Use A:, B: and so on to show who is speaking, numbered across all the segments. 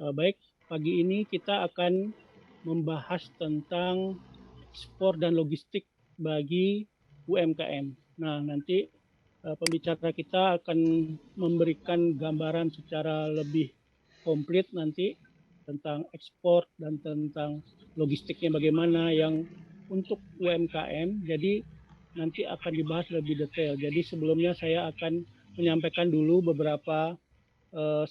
A: Baik, pagi ini kita akan membahas tentang ekspor dan logistik bagi UMKM. Nah, nanti pembicara kita akan memberikan gambaran secara lebih komplit nanti tentang ekspor dan tentang logistiknya bagaimana yang untuk UMKM. Jadi nanti akan dibahas lebih detail. Jadi sebelumnya saya akan menyampaikan dulu beberapa eh,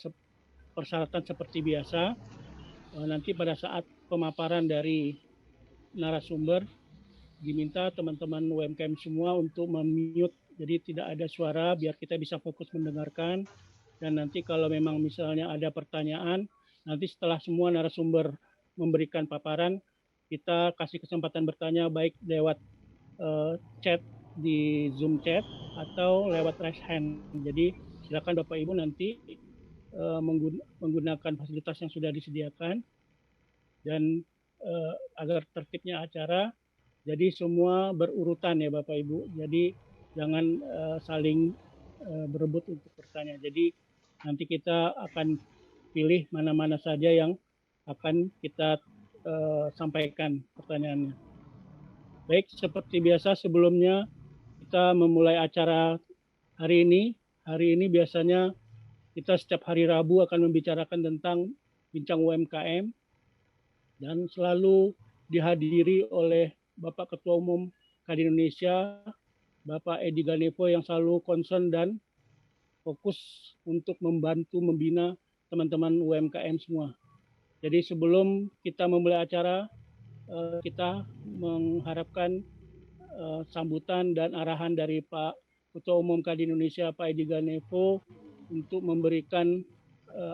A: persyaratan seperti biasa. Nanti pada saat pemaparan dari narasumber diminta teman-teman UMKM semua untuk mute, jadi tidak ada suara biar kita bisa fokus mendengarkan. Dan nanti kalau memang misalnya ada pertanyaan, nanti setelah semua narasumber memberikan paparan, kita kasih kesempatan bertanya baik lewat chat di Zoom chat atau lewat raise hand. Jadi silakan Bapak Ibu nanti menggunakan fasilitas yang sudah disediakan dan agar tertibnya acara. Jadi semua berurutan ya Bapak Ibu. Jadi jangan saling berebut untuk bertanya. Jadi nanti kita akan pilih mana-mana saja yang akan kita sampaikan pertanyaannya. Baik, seperti biasa sebelumnya kita memulai acara hari ini. Hari ini biasanya kita setiap hari Rabu akan membicarakan tentang bincang UMKM dan selalu dihadiri oleh Bapak Ketua Umum Kadin Indonesia, Bapak Edi Ganevo yang selalu concern dan fokus untuk membantu membina teman-teman UMKM semua. Jadi sebelum kita memulai acara, kita mengharapkan sambutan dan arahan dari Pak Ketua Umum Kadin Indonesia, Pak Edi Ganevo, untuk memberikan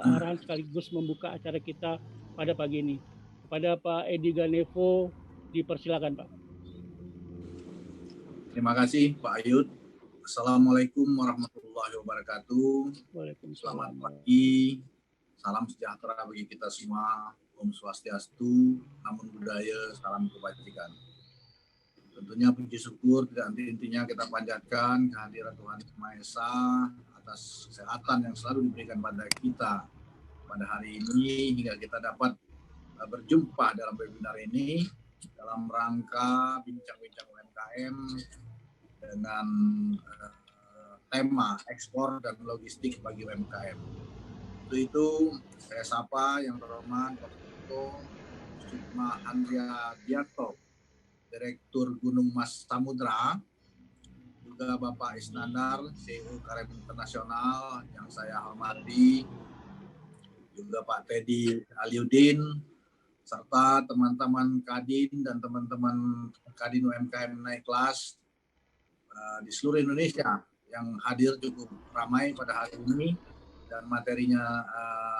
A: arahan sekaligus membuka acara kita pada pagi ini. Kepada Pak Edi Ganevo, dipersilakan Pak.
B: Terima kasih Pak Ayud. Assalamualaikum warahmatullahi wabarakatuh. Selamat pagi, salam sejahtera bagi kita semua. Om Swastiastu, Namo Buddhaya, salam kebajikan. Tentunya puji syukur tidak henti-hentinya kita panjatkan kehadiran Tuhan Yang Maha Esa atas kesehatan yang selalu diberikan pada kita pada hari ini hingga kita dapat berjumpa dalam webinar ini dalam rangka bincang-bincang UMKM dengan tema ekspor dan logistik bagi UMKM. Untuk itu saya sapa yang terhormat Bapak Sukma Andria Diarto, Direktur Gunung Mas Samudra, juga Bapak Isnandar, CEO Karem Internasional yang saya hormati, juga Pak Teddy Aliudin, serta teman-teman Kadin dan teman-teman Kadin UMKM naik kelas di seluruh Indonesia yang hadir cukup ramai pada hari ini dan materinya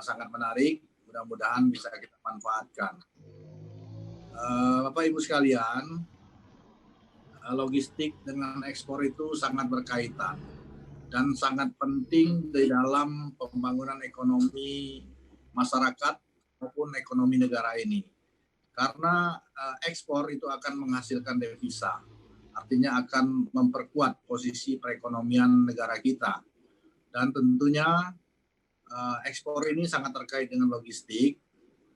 B: sangat menarik. Mudah-mudahan bisa kita manfaatkan. Bapak Ibu sekalian, logistik dengan ekspor itu sangat berkaitan dan sangat penting di dalam pembangunan ekonomi masyarakat maupun ekonomi negara ini. Karena ekspor itu akan menghasilkan devisa, artinya akan memperkuat posisi perekonomian negara kita. Dan tentunya ekspor ini sangat terkait dengan logistik.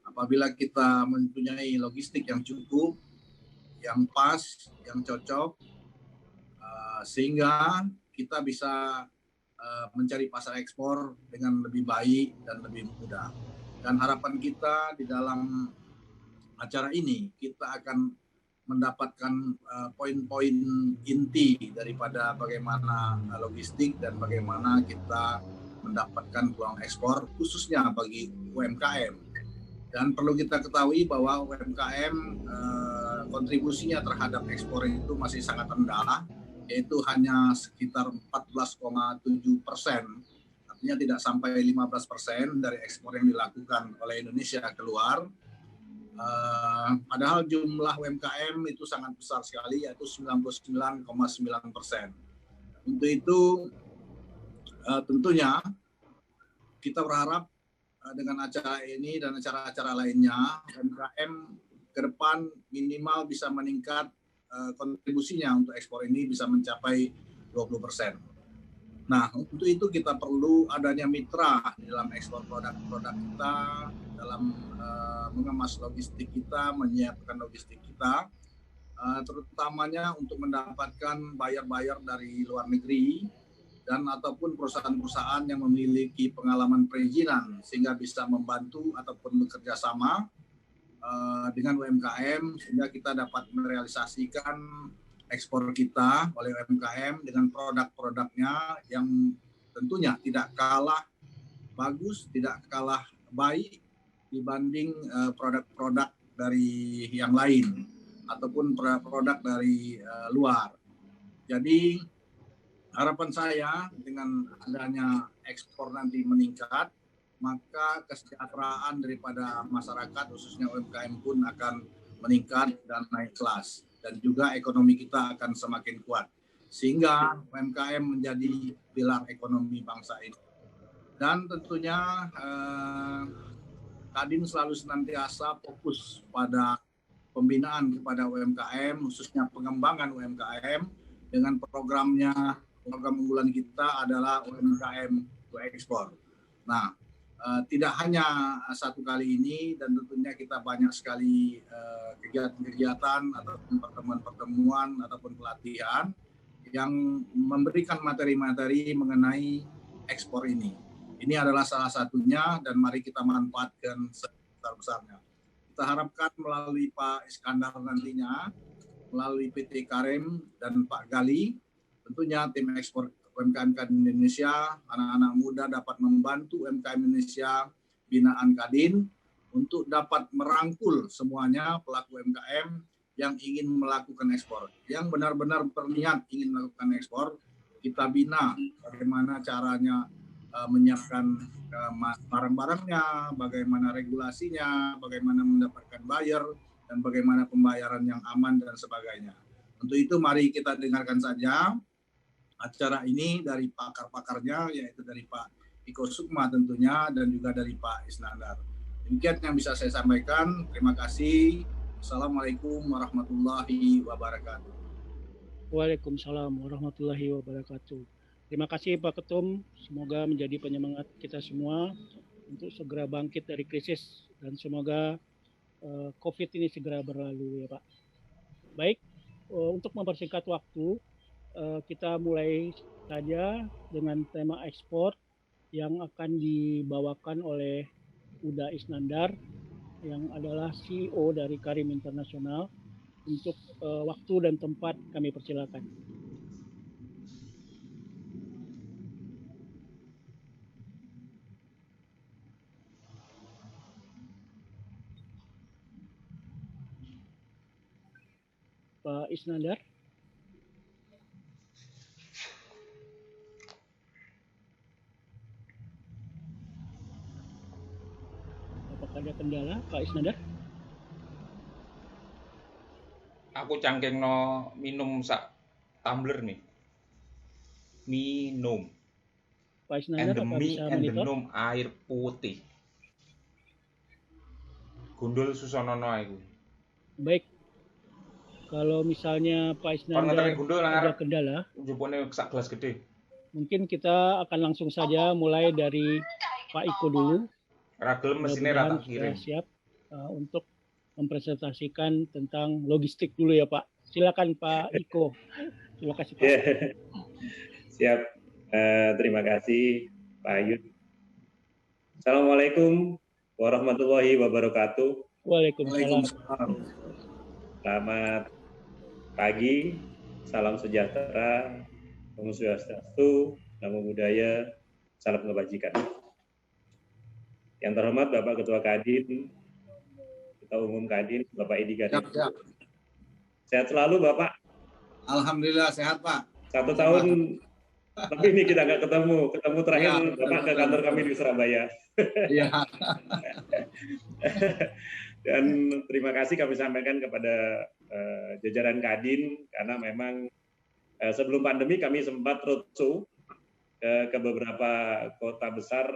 B: Apabila kita mempunyai logistik yang cukup, yang pas, yang cocok, sehingga kita bisa mencari pasar ekspor dengan lebih baik dan lebih mudah. Dan harapan kita di dalam acara ini, kita akan mendapatkan poin-poin inti daripada bagaimana logistik dan bagaimana kita mendapatkan peluang ekspor khususnya bagi UMKM. Dan perlu kita ketahui bahwa UMKM kontribusinya terhadap ekspor itu masih sangat rendah, yaitu hanya sekitar 14,7%. Artinya tidak sampai 15% dari ekspor yang dilakukan oleh Indonesia keluar. Padahal jumlah UMKM itu sangat besar sekali, yaitu 99,9%. Untuk itu tentunya kita berharap dengan acara ini dan acara-acara lainnya, UMKM ke depan minimal bisa meningkat kontribusinya untuk ekspor ini bisa mencapai 20%. Nah, untuk itu kita perlu adanya mitra di dalam ekspor produk-produk kita dalam mengemas logistik kita, menyiapkan logistik kita, terutamanya untuk mendapatkan bayar-bayar dari luar negeri dan ataupun perusahaan-perusahaan yang memiliki pengalaman perizinan sehingga bisa membantu ataupun bekerja sama dengan UMKM sehingga kita dapat merealisasikan ekspor kita oleh UMKM dengan produk-produknya yang tentunya tidak kalah bagus, tidak kalah baik dibanding produk-produk dari yang lain ataupun produk dari luar. Jadi harapan saya dengan adanya ekspor nanti meningkat, maka kesejahteraan daripada masyarakat khususnya UMKM pun akan meningkat dan naik kelas, dan juga ekonomi kita akan semakin kuat sehingga UMKM menjadi pilar ekonomi bangsa ini. Dan tentunya Kadin selalu senantiasa fokus pada pembinaan kepada UMKM, khususnya pengembangan UMKM dengan program unggulan kita adalah UMKM to Export. Nah, tidak hanya satu kali ini, dan tentunya kita banyak sekali kegiatan-kegiatan ataupun pertemuan-pertemuan ataupun pelatihan yang memberikan materi-materi mengenai ekspor ini. Ini adalah salah satunya dan mari kita manfaatkan sebesar-besarnya. Kita harapkan melalui Pak Iskandar nantinya, melalui PT Karim dan Pak Gali, tentunya tim ekspor UMKM Kadin Indonesia, anak-anak muda dapat membantu UMKM Indonesia binaan Kadin untuk dapat merangkul semuanya pelaku UMKM yang ingin melakukan ekspor, yang benar-benar berniat ingin melakukan ekspor. Kita bina bagaimana caranya menyiapkan barang-barangnya, bagaimana regulasinya, bagaimana mendapatkan buyer, dan bagaimana pembayaran yang aman dan sebagainya. Untuk itu mari kita dengarkan saja acara ini dari pakar-pakarnya, yaitu dari Pak Iko Sukma tentunya, dan juga dari Pak Isnandar. Demikian yang bisa saya sampaikan. Terima kasih. Assalamualaikum warahmatullahi wabarakatuh.
A: Waalaikumsalam warahmatullahi wabarakatuh. Terima kasih Pak Ketum. Semoga menjadi penyemangat kita semua untuk segera bangkit dari krisis dan semoga COVID ini segera berlalu ya Pak. Baik, untuk mempersingkat waktu, kita mulai saja dengan tema ekspor yang akan dibawakan oleh Uda Isnandar yang adalah CEO dari Karim Internasional. Untuk waktu dan tempat kami persilakan. Pak Isnandar. Apakah ada kendala, Pak Isnandar?
C: Aku cangking no minum sak tumbler nih. Minum.
A: Pak Isnandar, apa bisa monitor?
C: Minum air putih. Gundul Susonono aku.
A: Baik. Kalau misalnya Pak Isnandar ada kendala,
C: jupone sak gelas gede.
A: Mungkin kita akan langsung saja mulai dari Pak Iko dulu.
C: Ragel mesinnya rata kirim.
A: Siap untuk mempresentasikan tentang logistik dulu ya Pak. Silakan Pak Iko. Terima kasih Pak.
D: Siap. Terima kasih Pak Ayud. Assalamualaikum warahmatullahi wabarakatuh.
A: Waalaikumsalam.
D: Selamat pagi, salam sejahtera, Om Swastiastu, Namo Buddhaya, salam kebajikan. Yang terhormat Bapak Ketua Kadin, Ketua Umum Kadin, Bapak Edi Kadin. Sehat selalu Bapak.
B: Alhamdulillah sehat Pak.
D: 1 tahun tapi ini kita nggak ketemu terakhir ya, Bapak ke kantor kami di Surabaya.
B: Iya.
D: Dan terima kasih kami sampaikan kepada jajaran Kadin karena memang sebelum pandemi kami sempat roadshow ke beberapa kota besar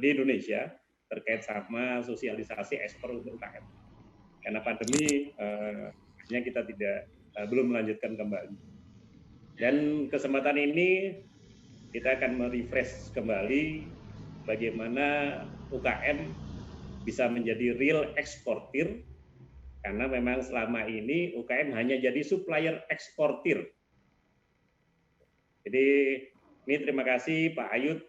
D: di Indonesia terkait sama sosialisasi ekspor untuk UKM. Karena pandemi akhirnya kita belum melanjutkan kembali. Dan kesempatan ini kita akan merefresh kembali bagaimana UKM bisa menjadi real eksportir, karena memang selama ini UKM hanya jadi supplier eksportir. Jadi ini terima kasih Pak Ayud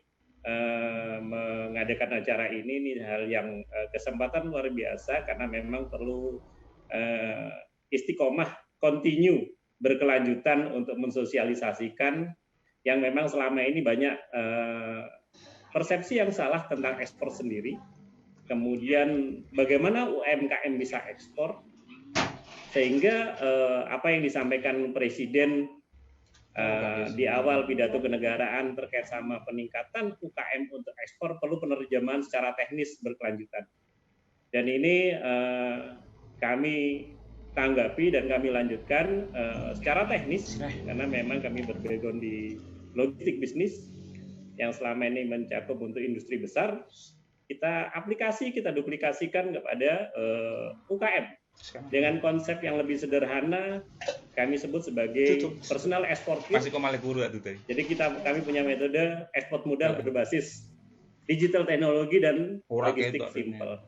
D: mengadakan acara ini hal yang kesempatan luar biasa, karena memang perlu istiqomah, continue, berkelanjutan untuk mensosialisasikan yang memang selama ini banyak persepsi yang salah tentang ekspor sendiri. Kemudian bagaimana UMKM bisa ekspor, sehingga apa yang disampaikan Presiden di awal pidato kenegaraan terkait sama peningkatan UKM untuk ekspor perlu penerjemahan secara teknis berkelanjutan. Dan ini kami tanggapi dan kami lanjutkan secara teknis, karena memang kami berbackground di logistik bisnis yang selama ini mencakup untuk industri besar. Kita aplikasi, kita duplikasikan kepada UKM dengan konsep yang lebih sederhana, kami sebut sebagai personal exportir. Jadi kami punya metode ekspor mudah berbasis digital teknologi dan logistik simple.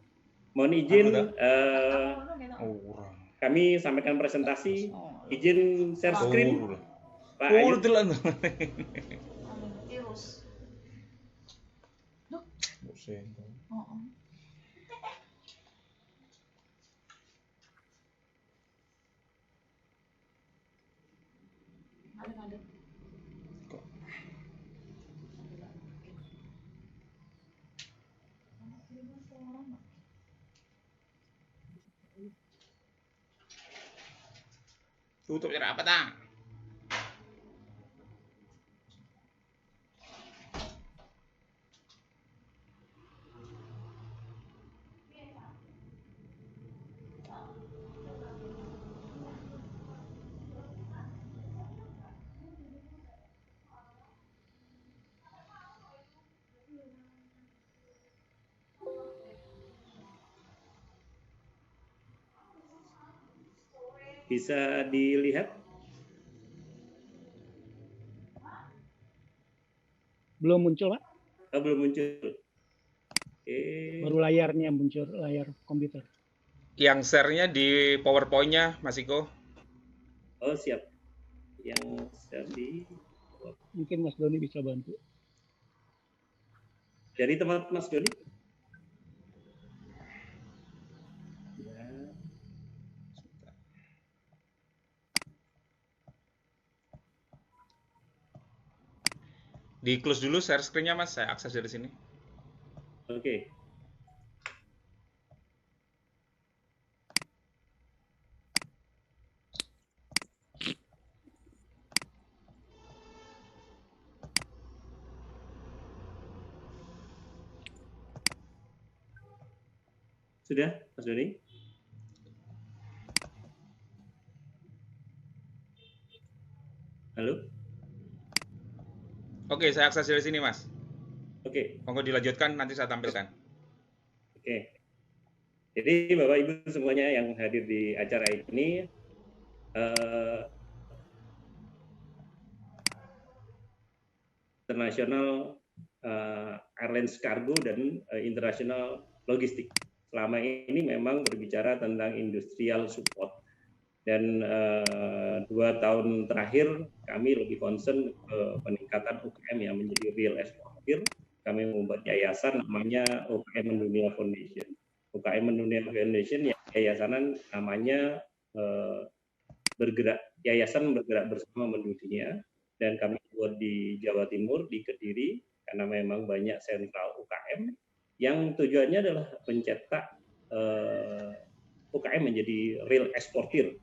D: Mohon izin kami sampaikan presentasi, izin share screen Pak Ayud.
C: Tutup cara apa tang?
D: Bisa dilihat?
A: Belum muncul, Pak.
D: Belum muncul.
A: Baru layarnya muncul, layar komputer.
C: Yang share-nya di PowerPoint-nya, Mas Iko.
D: Oh, siap. Yang share di...
A: Mungkin Mas Doni bisa bantu.
D: Dari tempat Mas Doni?
C: Di close dulu share screen-nya, Mas. Saya akses dari sini.
D: Oke. Sudah, Mas Doni? Halo?
C: Oke, saya akses dari sini, Mas.
D: Oke.
C: Monggo dilanjutkan, nanti saya tampilkan.
D: Oke. Jadi Bapak Ibu semuanya yang hadir di acara ini, internasional airlines cargo dan international logistik. Selama ini memang berbicara tentang industrial support. Dan 2 tahun terakhir kami lebih concern ke peningkatan UKM yang menjadi real eksportir. Kami membuat yayasan namanya UKM Mendunia Foundation. UKM Mendunia Foundation ya yayasan namanya Yayasan Bergerak Bersama Mendunia, dan kami buat di Jawa Timur, di Kediri, karena memang banyak sentral UKM yang tujuannya adalah mencetak UKM menjadi real eksportir.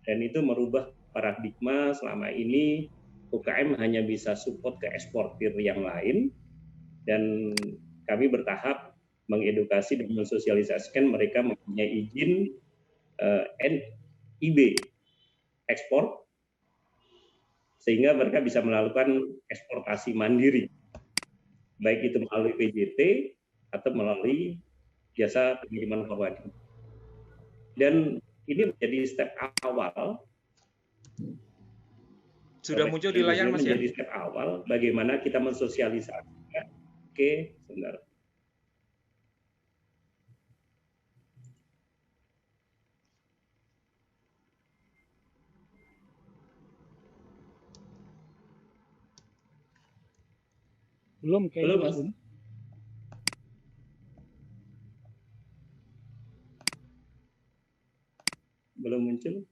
D: Dan itu merubah paradigma selama ini UKM hanya bisa support ke eksportir yang lain, dan kami bertahap mengedukasi dan mensosialisasikan mereka mempunyai izin NIB ekspor, sehingga mereka bisa melakukan eksportasi mandiri, baik itu melalui PJT atau melalui jasa pengiriman forwarding. Dan ini menjadi step awal.
C: Sudah muncul di layar, Mas, ya?
D: Menjadi step awal bagaimana kita mensosialisasikan. Oke, sebentar.
A: Belum kayaknya
D: Belum, Mas.
A: belum.
D: Belum muncul.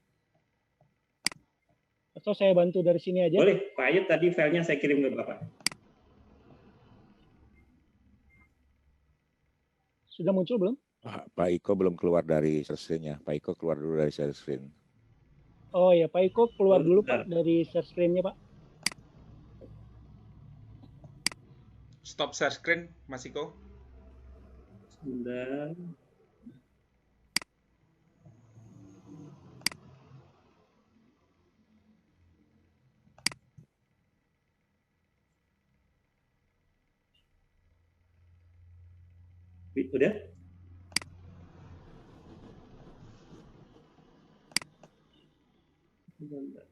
A: Atau saya bantu dari sini aja?
D: Boleh, Pak Ayub tadi filenya saya kirim ke Bapak.
A: Sudah muncul belum?
E: Pak Iko belum keluar dari share screen-nya. Pak Iko keluar dulu dari share screen.
A: Oh ya, Pak Iko keluar dulu
D: Bentar.
A: Pak dari share screen-nya Pak.
C: Stop share screen, Mas Iko.
D: Sebentar. Udah? Bentar.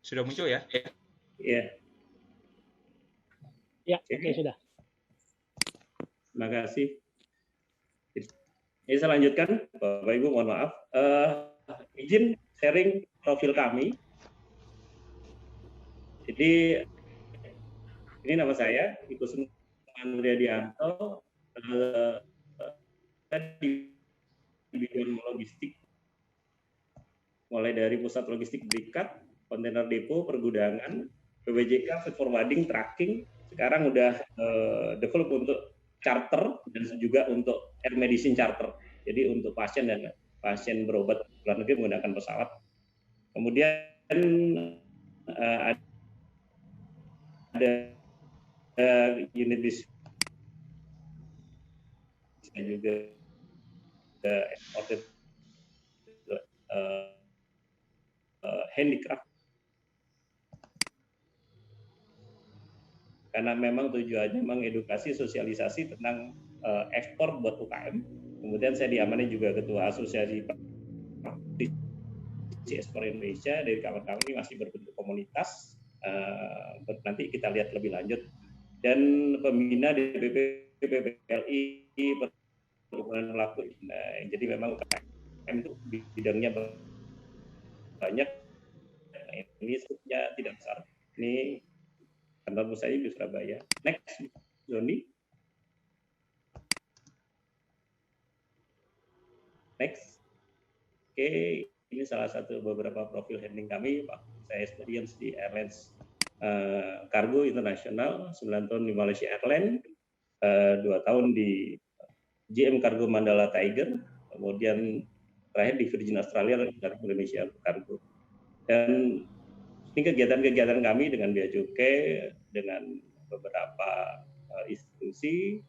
C: Sudah muncul ya?
D: Iya.
A: Ya, oke sudah.
D: Terima kasih. Ini saya lanjutkan, Bapak Ibu mohon maaf. Izin sharing profil kami. Jadi ini nama saya, Iko Andrea Dianto, di bidang logistik, mulai dari pusat logistik berikat, kontainer depo, pergudangan, PWJK, freight forwarding, tracking. Sekarang udah develop untuk charter dan juga untuk air medicine charter. Jadi untuk pasien dan pasien berobat luar negeri menggunakan pesawat. Kemudian ada unit bisnis juga exported handicraft. Karena memang tujuannya mengedukasi sosialisasi tentang ekspor buat UKM. Kemudian saya diamani juga ketua asosiasi praktisi ekspor Indonesia. Dari kawan-kawan ini masih berbentuk komunitas. Nanti kita lihat lebih lanjut. Dan pembina di PPLI perhimpunan pelaku. Nah, jadi memang UKM itu bidangnya banyak. Nah, ini sebetulnya tidak besar. Ini kantor pusat di Surabaya. Next, Joni. Next. Oke, ini salah satu beberapa profil handling kami. Pak, saya experience di Airlines Kargo Internasional, 9 tahun di Malaysia Airlines, 2 tahun di GM Kargo Mandala Tiger, kemudian terakhir di Virgin Australia dan Indonesia Kargo. Dan ini kegiatan-kegiatan kami dengan Bea Cukai, dengan beberapa institusi,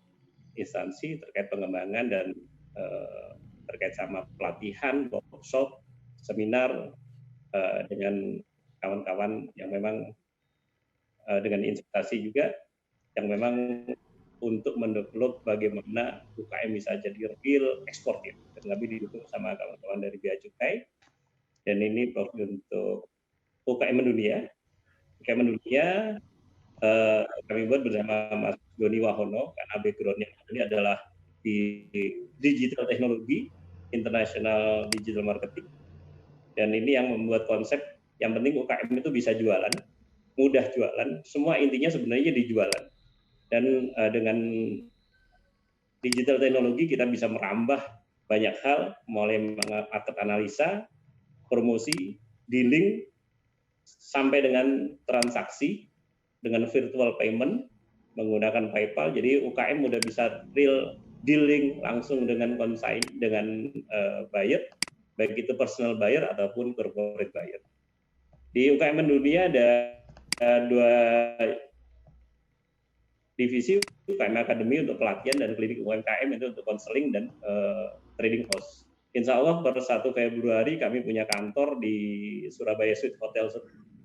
D: instansi terkait pengembangan dan terkait sama pelatihan, workshop, seminar dengan kawan-kawan yang memang dengan investasi juga yang memang untuk mendevelop bagaimana UKM bisa jadi real eksportir. Dan kami didukung sama kawan-kawan dari Bea Cukai. Dan ini profil untuk UKM Dunia. UKM Dunia kami buat bersama Mas Doni Wahono karena background-nya ini adalah di digital teknologi, international digital marketing. Dan ini yang membuat konsep yang penting UKM itu bisa jualan, mudah jualan, semua intinya sebenarnya di jualan. Dan dengan digital teknologi kita bisa merambah banyak hal, mulai market analisa, promosi, dealing, sampai dengan transaksi dengan virtual payment menggunakan PayPal. Jadi UKM udah bisa real dealing langsung dengan consign dengan buyer, baik itu personal buyer ataupun corporate buyer. Di UKM Dunia ada 2 divisi, UKM Academy untuk pelatihan dan klinik UMKM itu untuk konseling dan trading house. Insya Allah per 1 Februari kami punya kantor di Surabaya Suite Hotel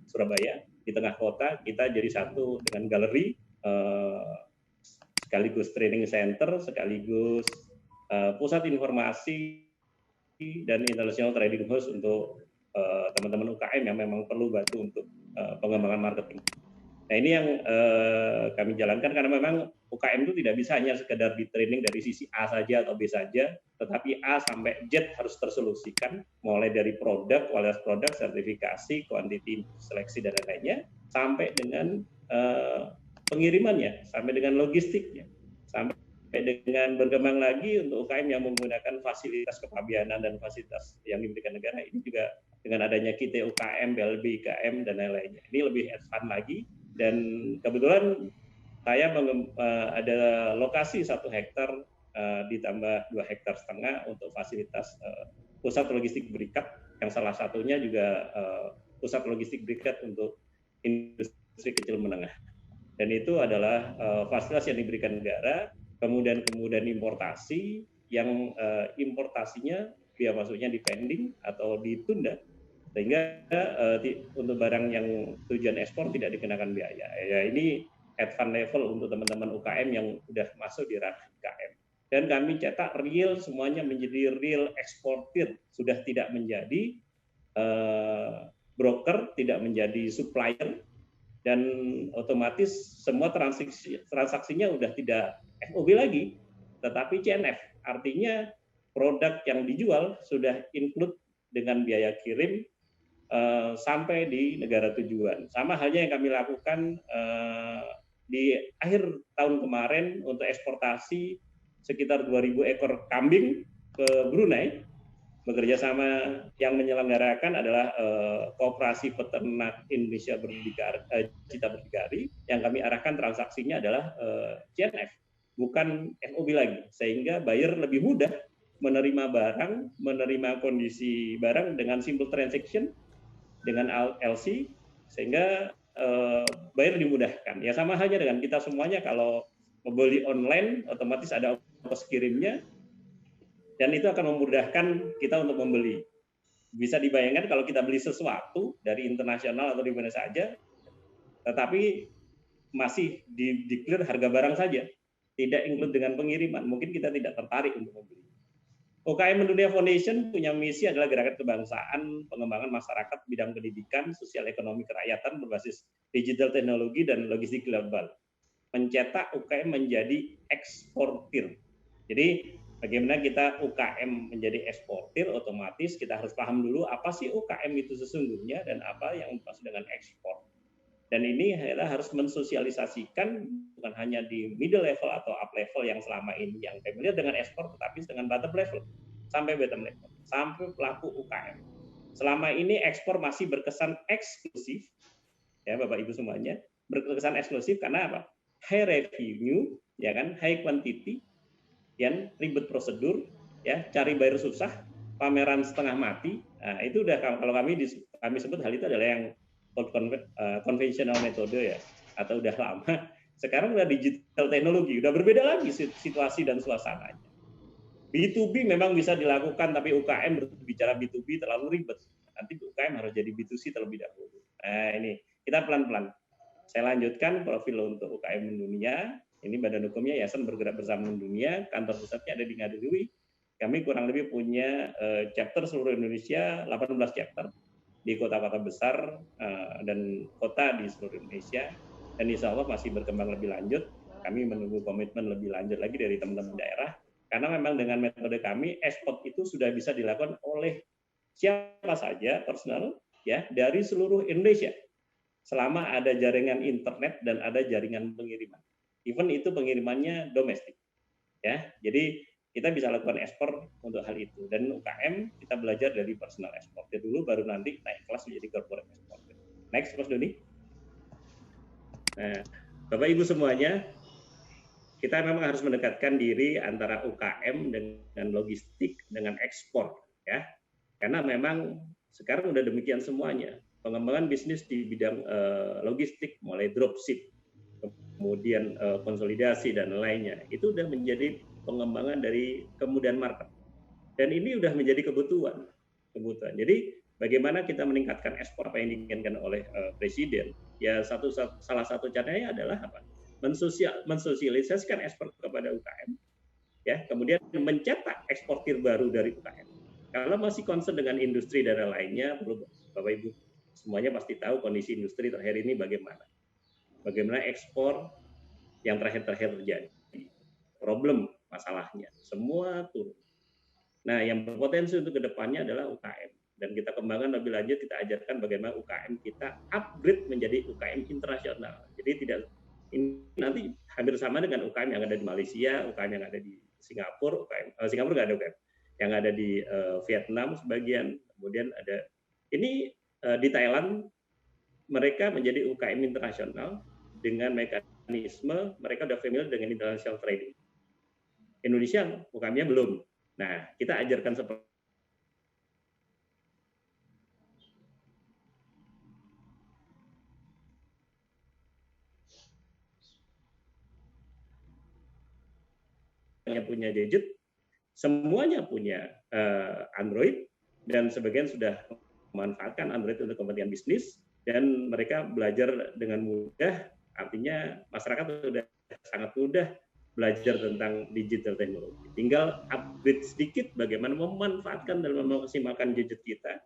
D: Surabaya di tengah kota. Kita jadi satu dengan galeri, sekaligus training center, sekaligus pusat informasi dan international trading house untuk teman-teman UKM yang memang perlu bantu untuk pengembangan marketing. Nah ini yang kami jalankan karena memang UKM itu tidak bisa hanya sekedar di training dari sisi A saja atau B saja, tetapi A sampai Z harus tersolusikan, mulai dari produk, kualitas produk, sertifikasi, quantity, seleksi dan lain-lainnya, sampai dengan pengirimannya, sampai dengan logistiknya, sampai dengan berkembang lagi untuk UKM yang menggunakan fasilitas kepabianan dan fasilitas yang diberikan negara. Ini juga dengan adanya KIT UKM, BLB IKM dan lain-lainnya. Ini lebih advance lagi. Dan kebetulan saya ada lokasi 1 hektar ditambah 2,5 hektar untuk fasilitas pusat logistik berikat, yang salah satunya juga pusat logistik berikat untuk industri kecil menengah. Dan itu adalah fasilitas yang diberikan negara, kemudian importasi, yang importasinya biaya masuknya dipending atau ditunda, sehingga untuk barang yang tujuan ekspor tidak dikenakan biaya. Ya, ini advance level untuk teman-teman UKM yang sudah masuk di ranah UKM. Dan kami cetak real semuanya menjadi real eksportir, sudah tidak menjadi broker, tidak menjadi supplier, dan otomatis semua transaksinya sudah tidak FOB lagi, tetapi CNF. Artinya produk yang dijual sudah include dengan biaya kirim sampai di negara tujuan. Sama halnya yang kami lakukan di akhir tahun kemarin untuk eksportasi sekitar 2.000 ekor kambing ke Brunei. Bekerja sama yang menyelenggarakan adalah Koperasi Peternak Indonesia Cita Berdikari, yang kami arahkan transaksinya adalah CNF, bukan FOB lagi, sehingga buyer lebih mudah menerima barang, menerima kondisi barang dengan simple transaction, dengan LC, sehingga buyer dimudahkan. Ya sama halnya dengan kita semuanya, kalau membeli online otomatis ada ongkos kirimnya, dan itu akan memudahkan kita untuk membeli. Bisa dibayangkan kalau kita beli sesuatu dari internasional atau di mana saja, tetapi masih di-declare harga barang saja, tidak include dengan pengiriman, mungkin kita tidak tertarik untuk membeli. UKM Mendunia Foundation punya misi adalah gerakan kebangsaan, pengembangan masyarakat bidang pendidikan, sosial ekonomi kerakyatan berbasis digital teknologi dan logistik global. Mencetak UKM menjadi eksportir. Jadi bagaimana kita UKM menjadi eksportir, otomatis kita harus paham dulu apa sih UKM itu sesungguhnya dan apa yang dimaksud dengan ekspor. Dan ini harus mensosialisasikan bukan hanya di middle level atau up level yang selama ini yang familiar dengan ekspor, tetapi dengan bottom level sampai bottom level, sampai pelaku UKM. Selama ini ekspor masih berkesan eksklusif, ya Bapak Ibu semuanya, berkesan eksklusif karena apa? High revenue, ya kan, high quantity, yang ribet prosedur, ya, cari buyer susah, pameran setengah mati. Nah, itu udah kalau kami sebut hal itu adalah yang konvensional metode, ya, atau udah lama. Sekarang udah digital teknologi, udah berbeda lagi situasi dan suasananya. B2B memang bisa dilakukan, tapi UKM berbicara B2B terlalu ribet. Nanti UKM harus jadi B2C terlebih dahulu. Nah, ini kita pelan-pelan. Saya lanjutkan profil untuk UKM Mendunia. Ini badan hukumnya Yayasan Bergerak Bersama Mendunia, kantor pusatnya ada di Ngadui. Kami kurang lebih punya chapter seluruh Indonesia, 18 chapter di kota-kota besar dan kota di seluruh Indonesia, dan insya Allah masih berkembang lebih lanjut. Kami menunggu komitmen lebih lanjut lagi dari teman-teman daerah, karena memang dengan metode kami ekspor itu sudah bisa dilakukan oleh siapa saja personal, ya, dari seluruh Indonesia selama ada jaringan internet dan ada jaringan pengiriman. Even itu pengirimannya domestik, ya. Jadi kita bisa lakukan ekspor untuk hal itu. Dan UKM kita belajar dari personal eksportir dulu, baru nanti naik kelas menjadi corporate eksportir. Next, Mas Doni. Nah, Bapak Ibu semuanya, kita memang harus mendekatkan diri antara UKM dengan logistik, dengan ekspor, ya. Karena memang sekarang udah demikian semuanya. Pengembangan bisnis di bidang logistik, mulai dropship, kemudian konsolidasi dan lainnya, itu udah menjadi pengembangan dari kemudahan market, dan ini sudah menjadi kebutuhan. Jadi bagaimana kita meningkatkan ekspor apa yang diinginkan oleh Presiden? Ya salah satu caranya adalah apa? Mensosialisasikan ekspor kepada UKM, ya. Kemudian mencetak eksportir baru dari UKM. Kalau masih concern dengan industri dan lainnya, perlu Bapak Ibu semuanya pasti tahu kondisi industri terakhir ini bagaimana. bagaimana ekspor yang terakhir-terakhir terjadi. Problem masalahnya, semua turun. Nah, yang berpotensi untuk kedepannya adalah UKM. Dan kita kembangkan lebih lanjut, kita ajarkan bagaimana UKM kita upgrade menjadi UKM internasional. Jadi tidak ini nanti hampir sama dengan UKM yang ada di Malaysia, UKM yang ada di Singapura, Singapura nggak ada UKM, yang ada di Vietnam sebagian, kemudian ada ini di Thailand mereka menjadi UKM internasional dengan mekanisme mereka sudah familiar dengan international trading. Indonesia UKM-nya belum. Nah, kita ajarkan seperti punya gadget, semuanya punya Android, dan sebagian sudah memanfaatkan Android untuk kepentingan bisnis, dan mereka belajar dengan mudah, artinya masyarakat sudah sangat mudah belajar tentang digital teknologi. Tinggal upgrade sedikit bagaimana memanfaatkan dan memaksimalkan gadget kita,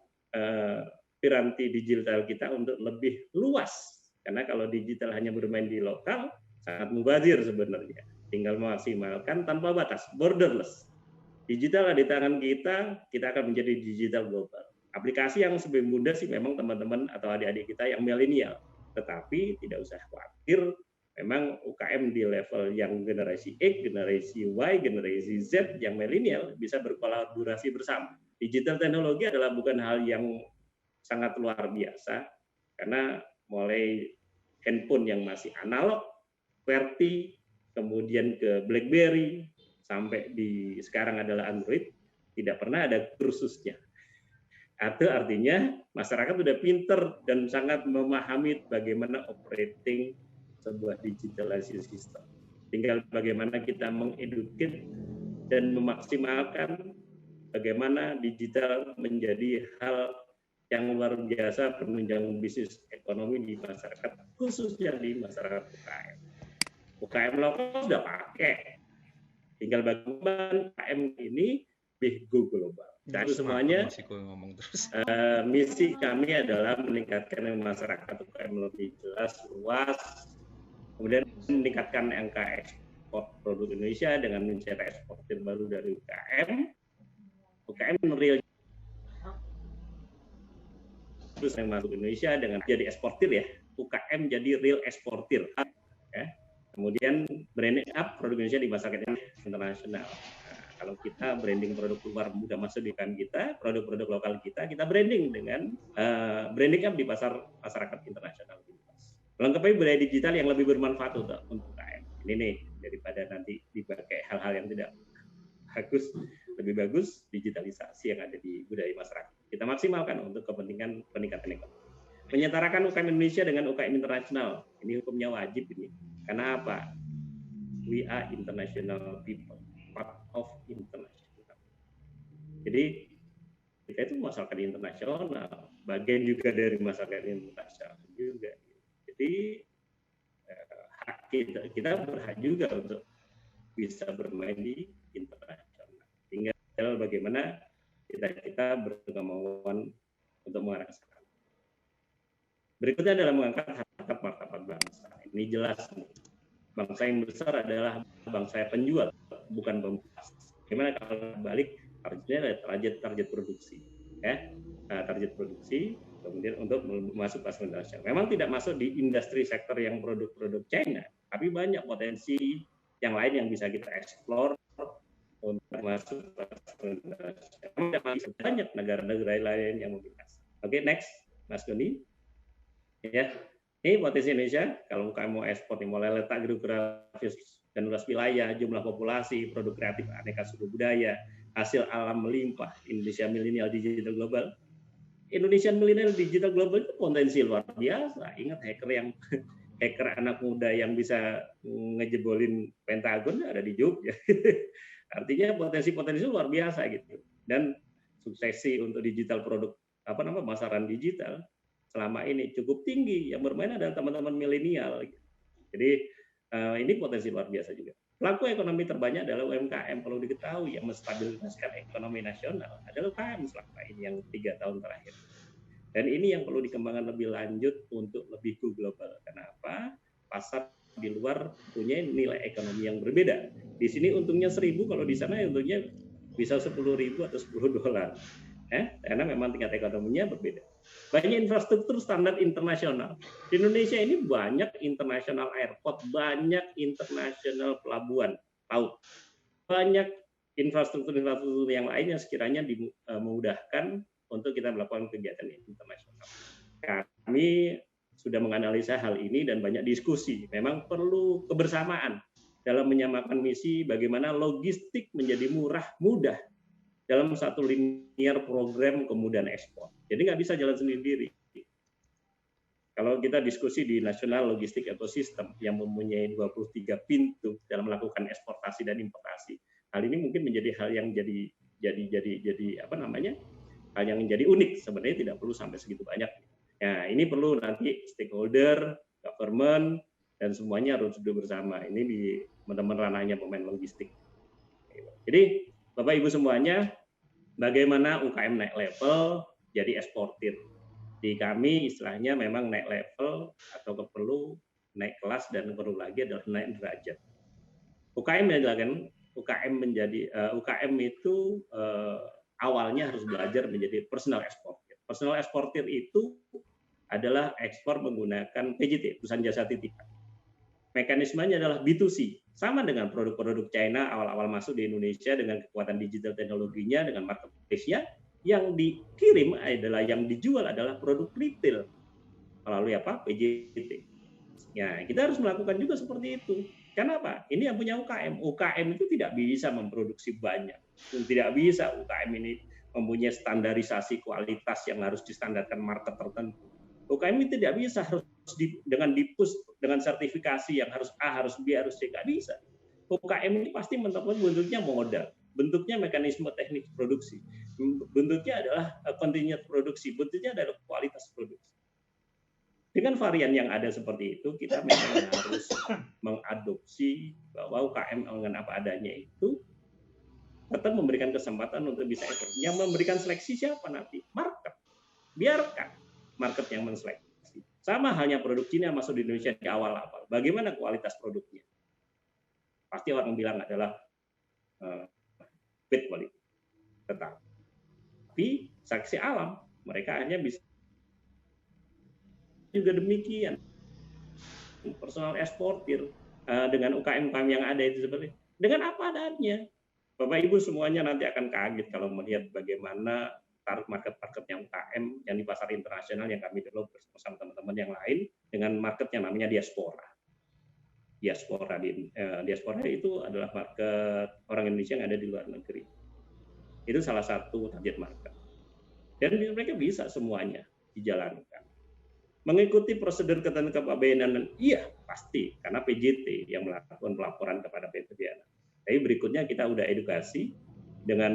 D: piranti digital kita untuk lebih luas. Karena kalau digital hanya bermain di lokal, sangat mubazir sebenarnya. Tinggal memaksimalkan tanpa batas, borderless. Digital di tangan kita, kita akan menjadi digital global. Aplikasi yang lebih mudah sih memang teman-teman atau adik-adik kita yang milenial. Tetapi tidak usah khawatir, memang UKM di level yang generasi X, generasi Y, generasi Z, yang milenial bisa berkolaborasi bersama. Digital teknologi adalah bukan hal yang sangat luar biasa, karena mulai handphone yang masih analog, QWERTY, kemudian ke BlackBerry, sampai di sekarang adalah Android, tidak pernah ada kursusnya. Atau artinya masyarakat sudah pinter dan sangat memahami bagaimana operating sebuah digitalisasi sistem. Tinggal bagaimana kita mengedukasi dan memaksimalkan bagaimana digital menjadi hal yang luar biasa penunjang bisnis ekonomi di masyarakat, khususnya di masyarakat UKM. UKM lokal sudah pakai, tinggal bagaimana UKM ini lebih go global. Dan semuanya misi kami adalah meningkatkan masyarakat UKM lebih jelas, luas, kemudian meningkatkan angka ekspor produk Indonesia dengan mencetak eksportir baru dari UKM. UKM real terus yang masuk Indonesia dengan jadi eksportir ya, UKM jadi real eksportir. Ya. Kemudian branding up produk Indonesia di masyarakat internasional. Nah, kalau kita branding produk luar mudah masuk di kan kita, produk-produk lokal kita branding dengan branding up di pasar masyarakat internasional. Lengkapi budaya digital yang lebih bermanfaat untuk UKM. Ini nih, daripada nanti dipakai hal-hal yang tidak bagus, lebih bagus digitalisasi yang ada di budaya masyarakat. Kita maksimalkan untuk kepentingan peningkatan ekonomi. Menyetarakan UKM Indonesia dengan UKM internasional, ini hukumnya wajib ini. Karena apa? We are international people, part of international. Jadi kita itu masyarakat internasional, bagian juga dari masyarakat internasional juga. Jadi kita berhak juga untuk bisa bermain di internasional. Tinggal bagaimana kita berkemauan untuk mengarah ke sana. Berikutnya adalah mengangkat harkat martabat bangsa. Ini jelas, bangsa yang besar adalah bangsa yang penjual, bukan pembeli. Gimana kalau balik targetnya adalah target produksi, ya, target produksi, kemudian untuk masuk pasar internasional. Memang tidak masuk di industri sektor yang produk-produk China, tapi banyak potensi yang lain yang bisa kita eksplor untuk masuk pasar internasional. Banyak negara-negara lain yang meminta. Oke, next, Mas Doni. Ya, ini potensi Indonesia kalau UKM mau ekspor, mulai letak geografis dan luas wilayah, jumlah populasi, produk kreatif, aneka suku budaya, hasil alam melimpah, Indonesia milenial digital global. Indonesia milenial digital global itu potensi luar biasa. Ingat hacker anak muda yang bisa ngejebolin Pentagon ada di Jogja. Artinya potensi luar biasa gitu. Dan suksesi untuk digital produk pemasaran digital selama ini cukup tinggi, yang bermain adalah teman-teman milenial. Jadi ini potensi luar biasa juga. Pelaku ekonomi terbanyak adalah UMKM, perlu diketahui, yang menstabilisasikan ekonomi nasional adalah UMKM selama ini yang 3 tahun terakhir. Dan ini yang perlu dikembangkan lebih lanjut untuk lebih go global. Kenapa? pasar di luar punya nilai ekonomi yang berbeda. Di sini untungnya 1.000, kalau di sana untungnya bisa 10.000 atau $10. Karena memang tingkat ekonominya berbeda. Banyak infrastruktur standar internasional. Di Indonesia ini banyak international airport, banyak international pelabuhan laut, banyak infrastruktur yang lainnya sekiranya memudahkan untuk kita melakukan kegiatan internasional. Kami sudah menganalisa hal ini dan banyak diskusi. Memang perlu kebersamaan dalam menyamakan misi bagaimana logistik menjadi mudah dalam satu linear program kemudahan ekspor. Jadi nggak bisa jalan sendiri. Kalau kita diskusi di National Logistic Ecosystem yang mempunyai 23 pintu dalam melakukan eksportasi dan importasi, hal ini mungkin menjadi hal yang jadi hal yang menjadi unik. Sebenarnya tidak perlu sampai segitu banyak. Nah, ini perlu nanti stakeholder, government, dan semuanya harus duduk bersama. Ini di teman-teman ranahnya pemain logistik. Jadi Bapak Ibu semuanya, bagaimana UKM naik level jadi eksportir. Di kami istilahnya memang naik level atau perlu naik kelas dan perlu lagi adalah naik derajat. UKM itu awalnya harus belajar menjadi personal eksportir. Personal eksportir itu adalah ekspor menggunakan PJT, perusahaan jasa titipan. Mekanismenya adalah B2C, sama dengan produk-produk China awal-awal masuk di Indonesia dengan kekuatan digital teknologinya, dengan marketplace-nya, yang dikirim yang dijual adalah produk retail melalui PJT. Ya, kita harus melakukan juga seperti itu. Kenapa? Ini yang punya UKM. UKM itu tidak bisa memproduksi banyak. Tidak bisa UKM ini mempunyai standarisasi kualitas yang harus distandarkan market tertentu. UKM itu tidak bisa harus dengan dipus dengan sertifikasi yang harus A, harus B, harus C, nggak bisa. UKM ini pasti bentuknya modal, bentuknya mekanisme teknik produksi, bentuknya adalah continuous produksi, bentuknya adalah kualitas produksi. Dengan varian yang ada seperti itu, kita memang harus mengadopsi bahwa UKM dengan apa adanya itu tetap memberikan kesempatan untuk bisa ekspor. Yang memberikan seleksi siapa nanti? Market. Biarkan market yang menseleksi. Sama halnya produk Cina masuk di Indonesia di awal-awal. Bagaimana kualitas produknya? Pasti orang bilang adalah bad quality. Tetapi saksi alam, mereka hanya bisa juga demikian. Personal eksportir dengan UKM-UKM yang ada itu seperti dengan apa adanya. Bapak Ibu semuanya nanti akan kaget kalau melihat bagaimana target market-marketnya UKM yang di pasar internasional yang kami develop bersama teman-teman yang lain dengan market yang namanya diaspora. Diaspora itu adalah market orang Indonesia yang ada di luar negeri. Itu salah satu target market. Dan mereka bisa semuanya dijalankan. Mengikuti prosedur ketentuan kepabeanan, iya pasti karena PJT yang melakukan pelaporan kepada PPDN. Tapi berikutnya kita udah edukasi dengan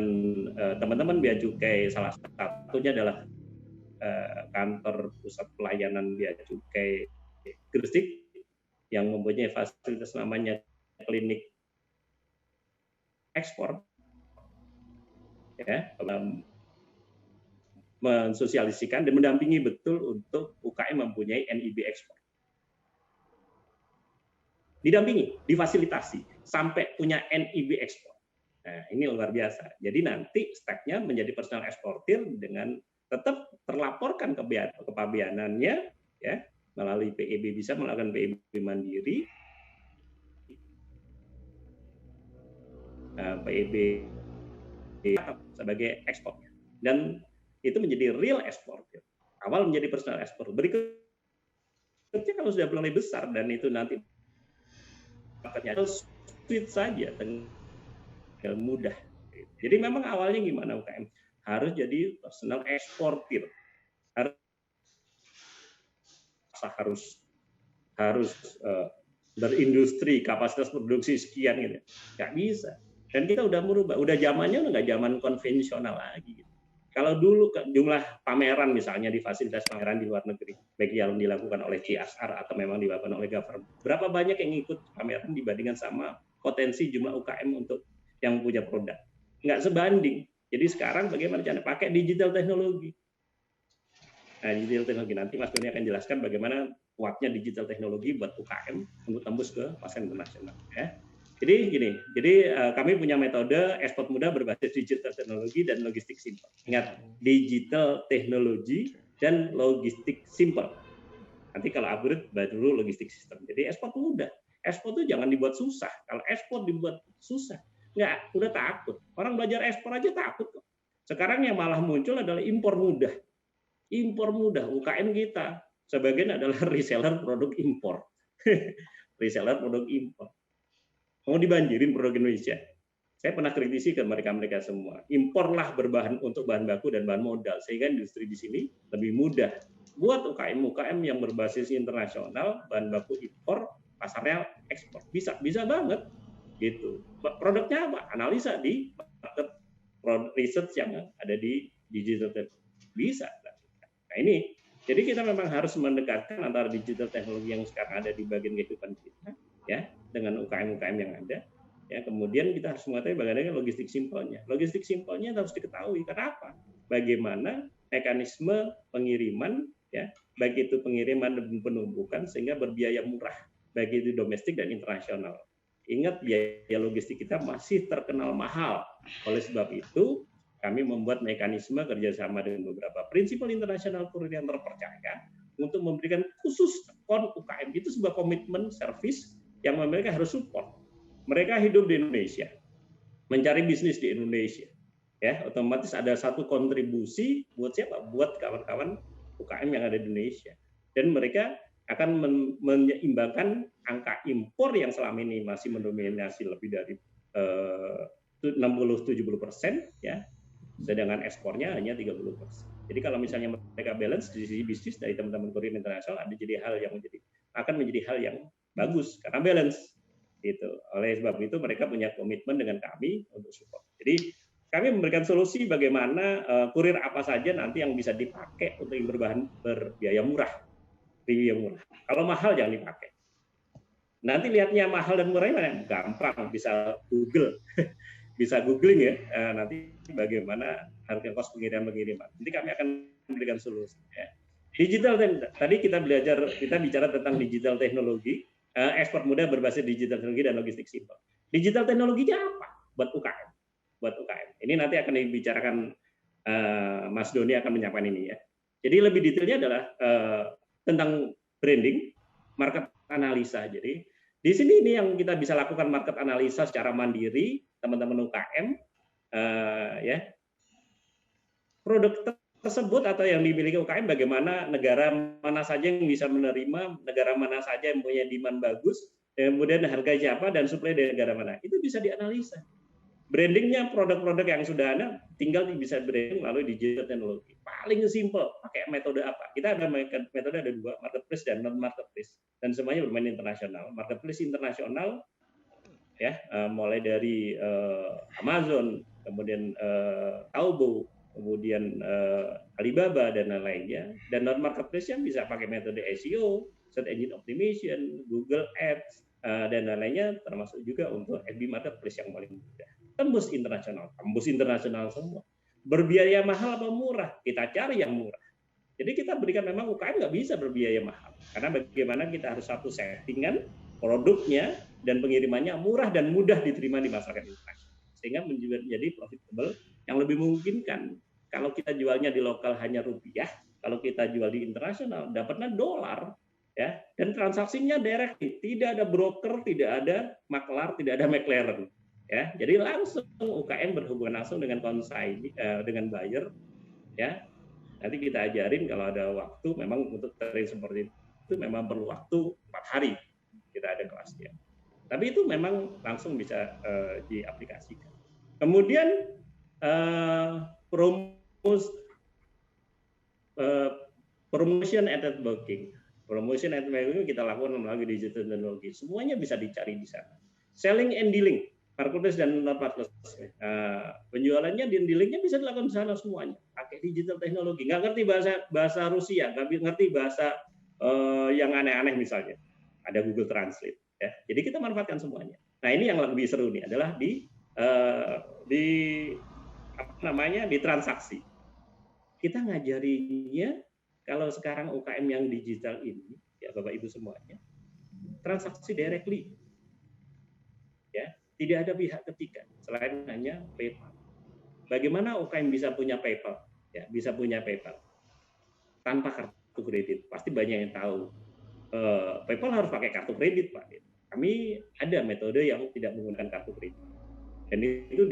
D: teman-teman Bea Cukai, salah satunya adalah kantor pusat pelayanan Bea Cukai Gresik yang mempunyai fasilitas namanya klinik ekspor, ya, mensosialisikan dan mendampingi betul untuk UKM mempunyai NIB ekspor. Didampingi, difasilitasi sampai punya NIB ekspor. Nah, ini luar biasa. Jadi nanti stepnya menjadi personal eksportir dengan tetap terlaporkan kepabeanannya, ya, melalui PEB, bisa melakukan PEB mandiri, PEB sebagai ekspornya, dan itu menjadi real eksportir. Awal menjadi personal eksportir. Berikutnya kalau sudah mulai besar dan itu nanti marketnya sweet saja dengan mudah. Jadi memang awalnya gimana UKM? Harus jadi personal eksportir. Harus berindustri, kapasitas produksi sekian gitu. Nggak bisa. Dan kita udah merubah, udah zamannya udah nggak zaman konvensional lagi. Gitu. Kalau dulu jumlah pameran misalnya di fasilitas pameran di luar negeri, baik yang dilakukan oleh CSR atau memang dilakukan oleh government, berapa banyak yang ikut pameran dibandingkan sama potensi jumlah UKM untuk yang punya produk? Nggak sebanding. Jadi sekarang bagaimana cara pakai digital teknologi? Nah, digital teknologi nanti Mas Doni akan jelaskan bagaimana kuatnya digital teknologi buat UKM untuk tembus ke pasar internasional. Ya. Jadi gini, kami punya metode ekspor mudah berbasis digital teknologi dan logistik simpel. Ingat, digital teknologi dan logistik simpel. Nanti kalau upgrade baru logistik sistem. Jadi ekspor mudah. Ekspor itu jangan dibuat susah. Kalau ekspor dibuat susah, enggak, udah takut. Orang belajar ekspor aja takut kok. Sekarang yang malah muncul adalah impor mudah. Impor mudah, UKM kita sebagian adalah reseller produk impor. Reseller produk impor. Mau dibanjirin produk Indonesia. Saya pernah kritisi ke mereka semua. Imporlah berbahan untuk bahan baku dan bahan modal sehingga industri di sini lebih mudah. Buat UKM yang berbasis internasional, bahan baku impor, pasarnya ekspor. Bisa banget gitu. Produknya apa? Analisa di market research yang ada di digital bisa. Nah ini, jadi kita memang harus mendekatkan antara digital teknologi yang sekarang ada di bagian kehidupan kita, ya, dengan UKM yang ada. Ya, kemudian kita harus mengetahui bagaimana logistik simpelnya. Logistik simpelnya harus diketahui. Kenapa? Bagaimana mekanisme pengiriman, ya, baik itu pengiriman dan penumpukan sehingga berbiaya murah, baik itu domestik dan internasional. Ingat, biaya logistik kita masih terkenal mahal. Oleh sebab itu, kami membuat mekanisme kerjasama dengan beberapa prinsipal internasional kurir yang terpercaya untuk memberikan khusus UKM. Itu sebuah komitmen service yang mereka harus support. Mereka hidup di Indonesia, mencari bisnis di Indonesia. Ya, otomatis ada satu kontribusi buat siapa? Buat kawan-kawan UKM yang ada di Indonesia. Dan mereka akan menyeimbangkan angka impor yang selama ini masih mendominasi lebih dari 60-70%, ya. Sedangkan ekspornya hanya 30%. Jadi kalau misalnya mereka balance di sisi bisnis dari teman-teman kurir internasional, akan menjadi hal yang bagus karena balance gitu. Oleh sebab itu mereka punya komitmen dengan kami untuk support. Jadi kami memberikan solusi bagaimana kurir apa saja nanti yang bisa dipakai untuk berbiaya murah. Kalau mahal jangan dipakai. Nanti lihatnya mahal dan murah mana? Gampang, bisa Google. Bisa googling ya, nanti bagaimana harga kos pengiriman. Nanti kami akan memberikan solusi. Ya. Digital, tadi kita bicara tentang digital teknologi, ekspor mudah berbasis digital teknologi dan logistik simpel. Digital teknologinya apa? Buat UKM. Ini nanti akan dibicarakan, Mas Doni akan menyampaikan ini ya. Jadi lebih detailnya adalah tentang branding, market analisa. Jadi di sini ini yang kita bisa lakukan market analisa secara mandiri, teman-teman UKM, ya. Produk tersebut atau yang dimiliki UKM, bagaimana negara mana saja yang bisa menerima, negara mana saja yang punya demand bagus, kemudian harga siapa dan suplai dari negara mana. Itu bisa dianalisa. Brandingnya produk-produk yang sudah ada, tinggal bisa branding melalui digital teknologi. Paling simple, pakai metode apa? Kita ada metode ada dua, marketplace dan non marketplace, dan semuanya bermain internasional. Marketplace internasional, ya, mulai dari Amazon, kemudian Taobao, kemudian Alibaba dan lain-lainnya. Dan non marketplace yang bisa pakai metode SEO, search engine optimization, Google Ads, dan lain-lainnya, termasuk juga untuk FB marketplace yang paling mudah. Tembus internasional semua. Berbiaya mahal apa murah? Kita cari yang murah. Jadi kita berikan, memang UKM nggak bisa berbiaya mahal. Karena bagaimana kita harus satu settingan produknya dan pengirimannya murah dan mudah diterima di masyarakat internasional. Sehingga menjadi profitable yang lebih memungkinkan. Kalau kita jualnya di lokal hanya rupiah, kalau kita jual di internasional dapatnya dolar, ya, dan transaksinya direct, tidak ada broker, tidak ada maklar, tidak ada McLaren. Ya, jadi langsung UKM berhubungan langsung dengan konsain, dengan buyer, ya. Nanti kita ajarin kalau ada waktu, memang untuk training seperti itu memang perlu waktu 4 hari kita ada kelasnya. Tapi itu memang langsung bisa diaplikasikan. Kemudian promotion and networking. Promotion and networking kita lakukan melalui digital teknologi. Semuanya bisa dicari di sana. Selling and dealing. Marketplace dan non marketplace. Penjualannya dan dealingnya bisa dilakukan di sana semuanya. Pakai digital teknologi. Nggak ngerti bahasa Rusia, nggak ngerti bahasa yang aneh-aneh misalnya. Ada Google Translate. Ya. Jadi kita manfaatkan semuanya. Nah ini yang lebih seru nih adalah di transaksi. Kita ngajarinya kalau sekarang UKM yang digital ini, ya Bapak Ibu semuanya, transaksi directly, ya, tidak ada pihak ketiga selain hanya PayPal. Bagaimana UKM bisa punya PayPal? Ya, bisa punya PayPal tanpa kartu kredit. Pasti banyak yang tahu. PayPal harus pakai kartu kredit, Pak. Kami ada metode yang tidak menggunakan kartu kredit. Dan itu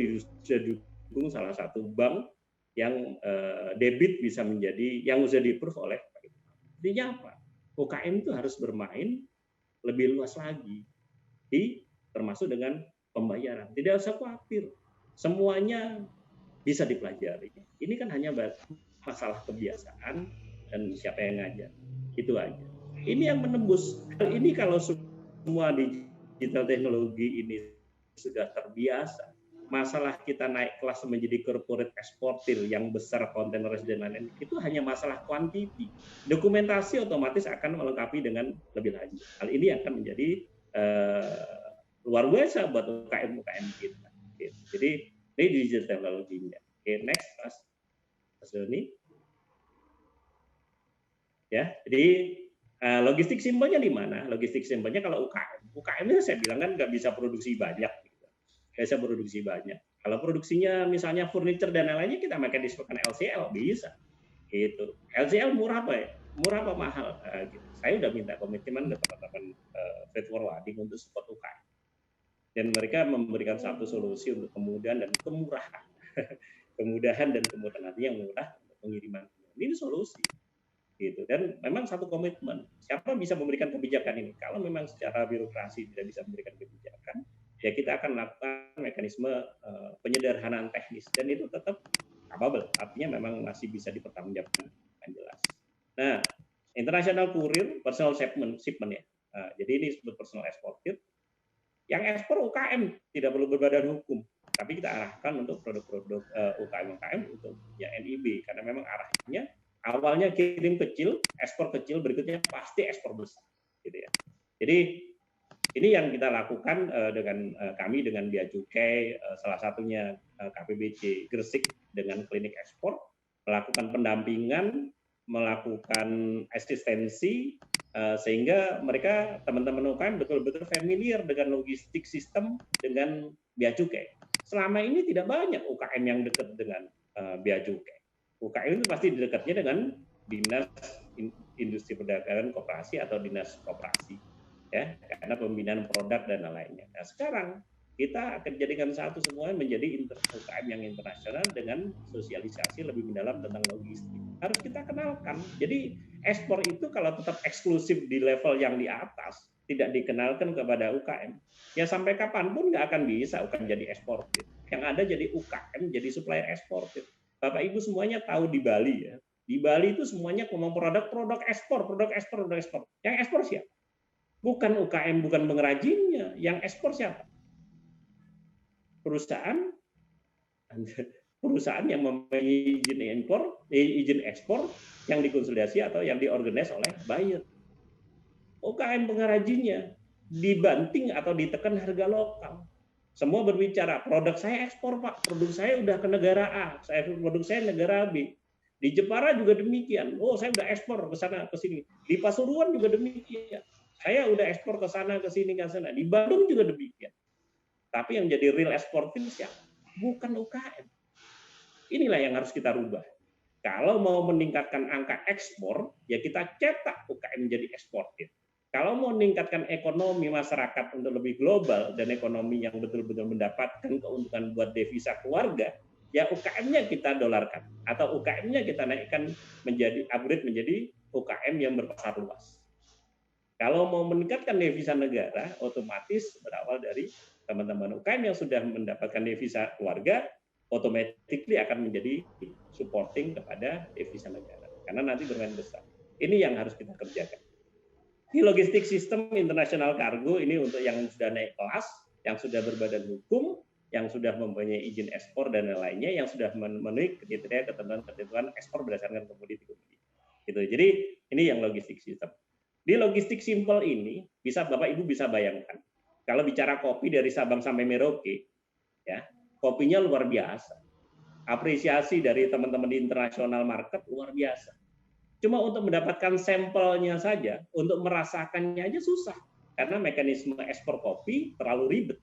D: sudah didukung salah satu bank yang debit bisa menjadi yang sudah di-approve oleh PayPal. Artinya apa? UKM itu harus bermain lebih luas lagi, termasuk dengan pembayaran. Tidak usah khawatir, semuanya bisa dipelajari. Ini kan hanya masalah kebiasaan dan siapa yang ngajar. Itu aja. Ini yang menembus. Ini kalau semua digital teknologi ini sudah terbiasa, masalah kita naik kelas menjadi corporate eksportir yang besar, kontainer dan lain-lain, itu hanya masalah kuantiti. Dokumentasi otomatis akan melengkapi dengan lebih lanjut. Hal ini akan menjadi luar biasa buat UKM-UKM kita. Jadi ini digital teknologinya. Oke, next, Mas Doni. Ya, jadi logistik simpelnya di mana? Logistik simpelnya kalau UKM-nya saya bilang kan nggak bisa produksi banyak. Bisa produksi banyak. Kalau produksinya misalnya furniture dan lain-lainnya kita pakai disebutkan LCL bisa. Gitu. LCL murah apa ya? Murah apa mahal? Gitu. Saya udah minta komitmen ke teman-teman freight forwarding untuk support UKM. Dan mereka memberikan satu solusi untuk kemudahan dan kemurahan. Kemudahan dan kemudahan yang murah untuk pengiriman. Ini solusi. Gitu. Dan memang satu komitmen. Siapa bisa memberikan kebijakan ini? Kalau memang secara birokrasi tidak bisa memberikan kebijakan, ya kita akan melakukan mekanisme penyederhanaan teknis dan itu tetap capable, artinya memang masih bisa dipertanggungjawabkan dengan jelas. Nah, international courier personal shipment ya. Jadi ini disebut personal exporter. Yang ekspor UKM tidak perlu berbadan hukum, tapi kita arahkan untuk produk-produk UKM untuk ya NIB karena memang arahnya awalnya kirim kecil, ekspor kecil, berikutnya pasti ekspor besar, gitu ya. Jadi ini yang kita lakukan dengan kami dengan Bea Cukai, salah satunya KPBC Gresik dengan klinik ekspor, melakukan pendampingan, melakukan asistensi, sehingga mereka teman-teman UKM betul-betul familiar dengan logistik sistem dengan Bea Cukai. Selama ini tidak banyak UKM yang dekat dengan Bea Cukai. UKM itu pasti dekatnya dengan Dinas Industri Perdagangan Koperasi atau Dinas Koperasi. Ya, karena pembinaan produk dan lainnya. Nah, sekarang kita akan jadikan satu semua menjadi UKM yang internasional dengan sosialisasi lebih mendalam tentang logistik. Harus kita kenalkan. Jadi ekspor itu kalau tetap eksklusif di level yang di atas, tidak dikenalkan kepada UKM, ya sampai kapanpun nggak akan bisa UKM jadi eksportir. Yang ada jadi UKM, jadi supplier eksportir. Bapak Ibu semuanya tahu di Bali ya. Di Bali itu semuanya ngomong produk ekspor. Yang ekspor siapa? Bukan UKM, bukan pengrajinnya. Yang ekspor siapa? Perusahaan yang mempunyai izin ekspor yang dikonsolidasi atau yang diorganize oleh buyer. UKM pengrajinnya dibanting atau ditekan harga lokal. Semua berbicara, produk saya ekspor Pak, produk saya udah ke negara A, produk saya negara B. Di Jepara juga demikian. Oh, saya udah ekspor ke sana ke sini. Di Pasuruan juga demikian. Saya udah ekspor ke sana ke sini ke sana. Di Bandung juga demikian. Tapi yang jadi real eksportir siapa? Bukan UKM. Inilah yang harus kita rubah. Kalau mau meningkatkan angka ekspor, ya kita cetak UKM menjadi eksportir. Kalau mau meningkatkan ekonomi masyarakat untuk lebih global dan ekonomi yang betul-betul mendapatkan keuntungan buat devisa keluarga, ya UKM-nya kita dolarkan atau UKM-nya kita naikkan menjadi upgrade menjadi UKM yang berpasar luas. Kalau mau meningkatkan devisa negara, otomatis berawal dari teman-teman UKM yang sudah mendapatkan devisa keluarga, automatically akan menjadi supporting kepada devisa negara karena nanti bermain besar. Ini yang harus kita kerjakan. Di logistik sistem internasional kargo ini untuk yang sudah naik kelas, yang sudah berbadan hukum, yang sudah mempunyai izin ekspor dan lainnya, yang sudah memenuhi kriteria ketentuan ekspor berdasarkan komoditi. Gitu. Jadi ini yang logistik sistem. Di logistik simpel ini bisa Bapak Ibu bisa bayangkan. Kalau bicara kopi dari Sabang sampai Merauke, ya kopinya luar biasa. Apresiasi dari teman-teman di internasional market luar biasa. Cuma untuk mendapatkan sampelnya saja, untuk merasakannya aja susah. Karena mekanisme ekspor kopi terlalu ribet.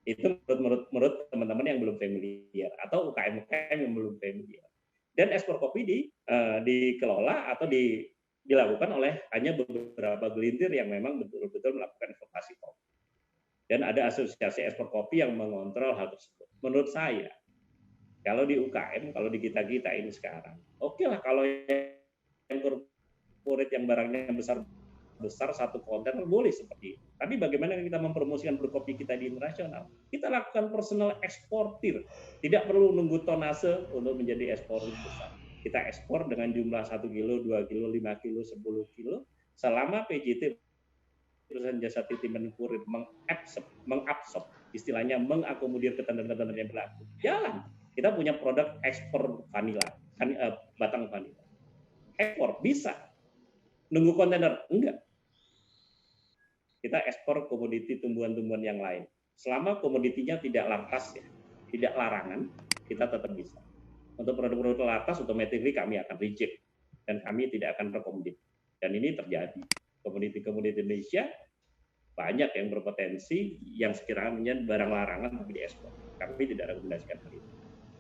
D: Itu menurut teman-teman yang belum familiar atau UKM-UKM yang belum familiar. Dan ekspor kopi dikelola atau dilakukan oleh hanya beberapa gelintir yang memang betul-betul melakukan investasi kopi. Dan ada asosiasi ekspor kopi yang mengontrol hal tersebut. Menurut saya, kalau di UKM, kalau di kita-kita ini sekarang, oke lah kalau yang corporate yang barangnya besar satu kontainer boleh seperti itu. Tapi bagaimana kita mempromosikan berkopi kita di internasional? Kita lakukan personal eksportir. Tidak perlu nunggu tonase untuk menjadi ekspor besar. Kita ekspor dengan jumlah 1 kilo, 2 kilo, 5 kilo, 10 kilo. Selama PJT, perusahaan jasa titipan kurir, mengabsorb, istilahnya mengakomodir ketentuan-ketentuan yang berlaku. Jalan. Kita punya produk ekspor vanila, batang vanila. Ekspor bisa. Nunggu kontainer? Enggak. Kita ekspor komoditi tumbuhan-tumbuhan yang lain. Selama komoditinya tidak lantas, ya, tidak larangan, kita tetap bisa. Untuk produk-produk lantas, automatically kami akan reject. Dan kami tidak akan rekomendasi. Dan ini terjadi. Komoditi-komoditi Indonesia banyak yang berpotensi, yang sekiranya barang larangan tapi diekspor. Kami tidak rekomendasikan hal itu.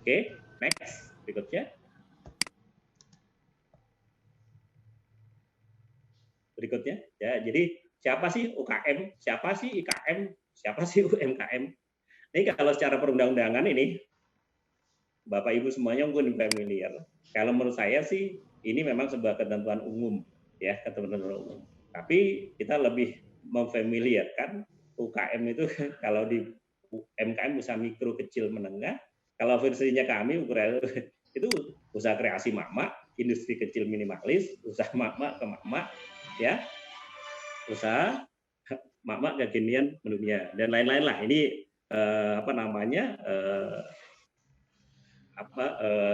D: Oke, next. Berikutnya. Berikutnya, ya, jadi siapa sih UKM, siapa sih IKM, siapa sih UMKM? Ini kalau secara perundang-undangan ini, Bapak Ibu semuanya mungkin familiar. Kalau menurut saya sih, ini memang sebuah ketentuan umum, ya, ketentuan umum. Tapi kita lebih memfamiliarkan UKM itu kalau di UMKM usaha mikro kecil menengah, kalau versinya kami ukuran itu usaha kreasi mama, industri kecil minimalis, usaha mama ke mama, ya, usaha mama kekinian mendunia dan lain-lain lah. Ini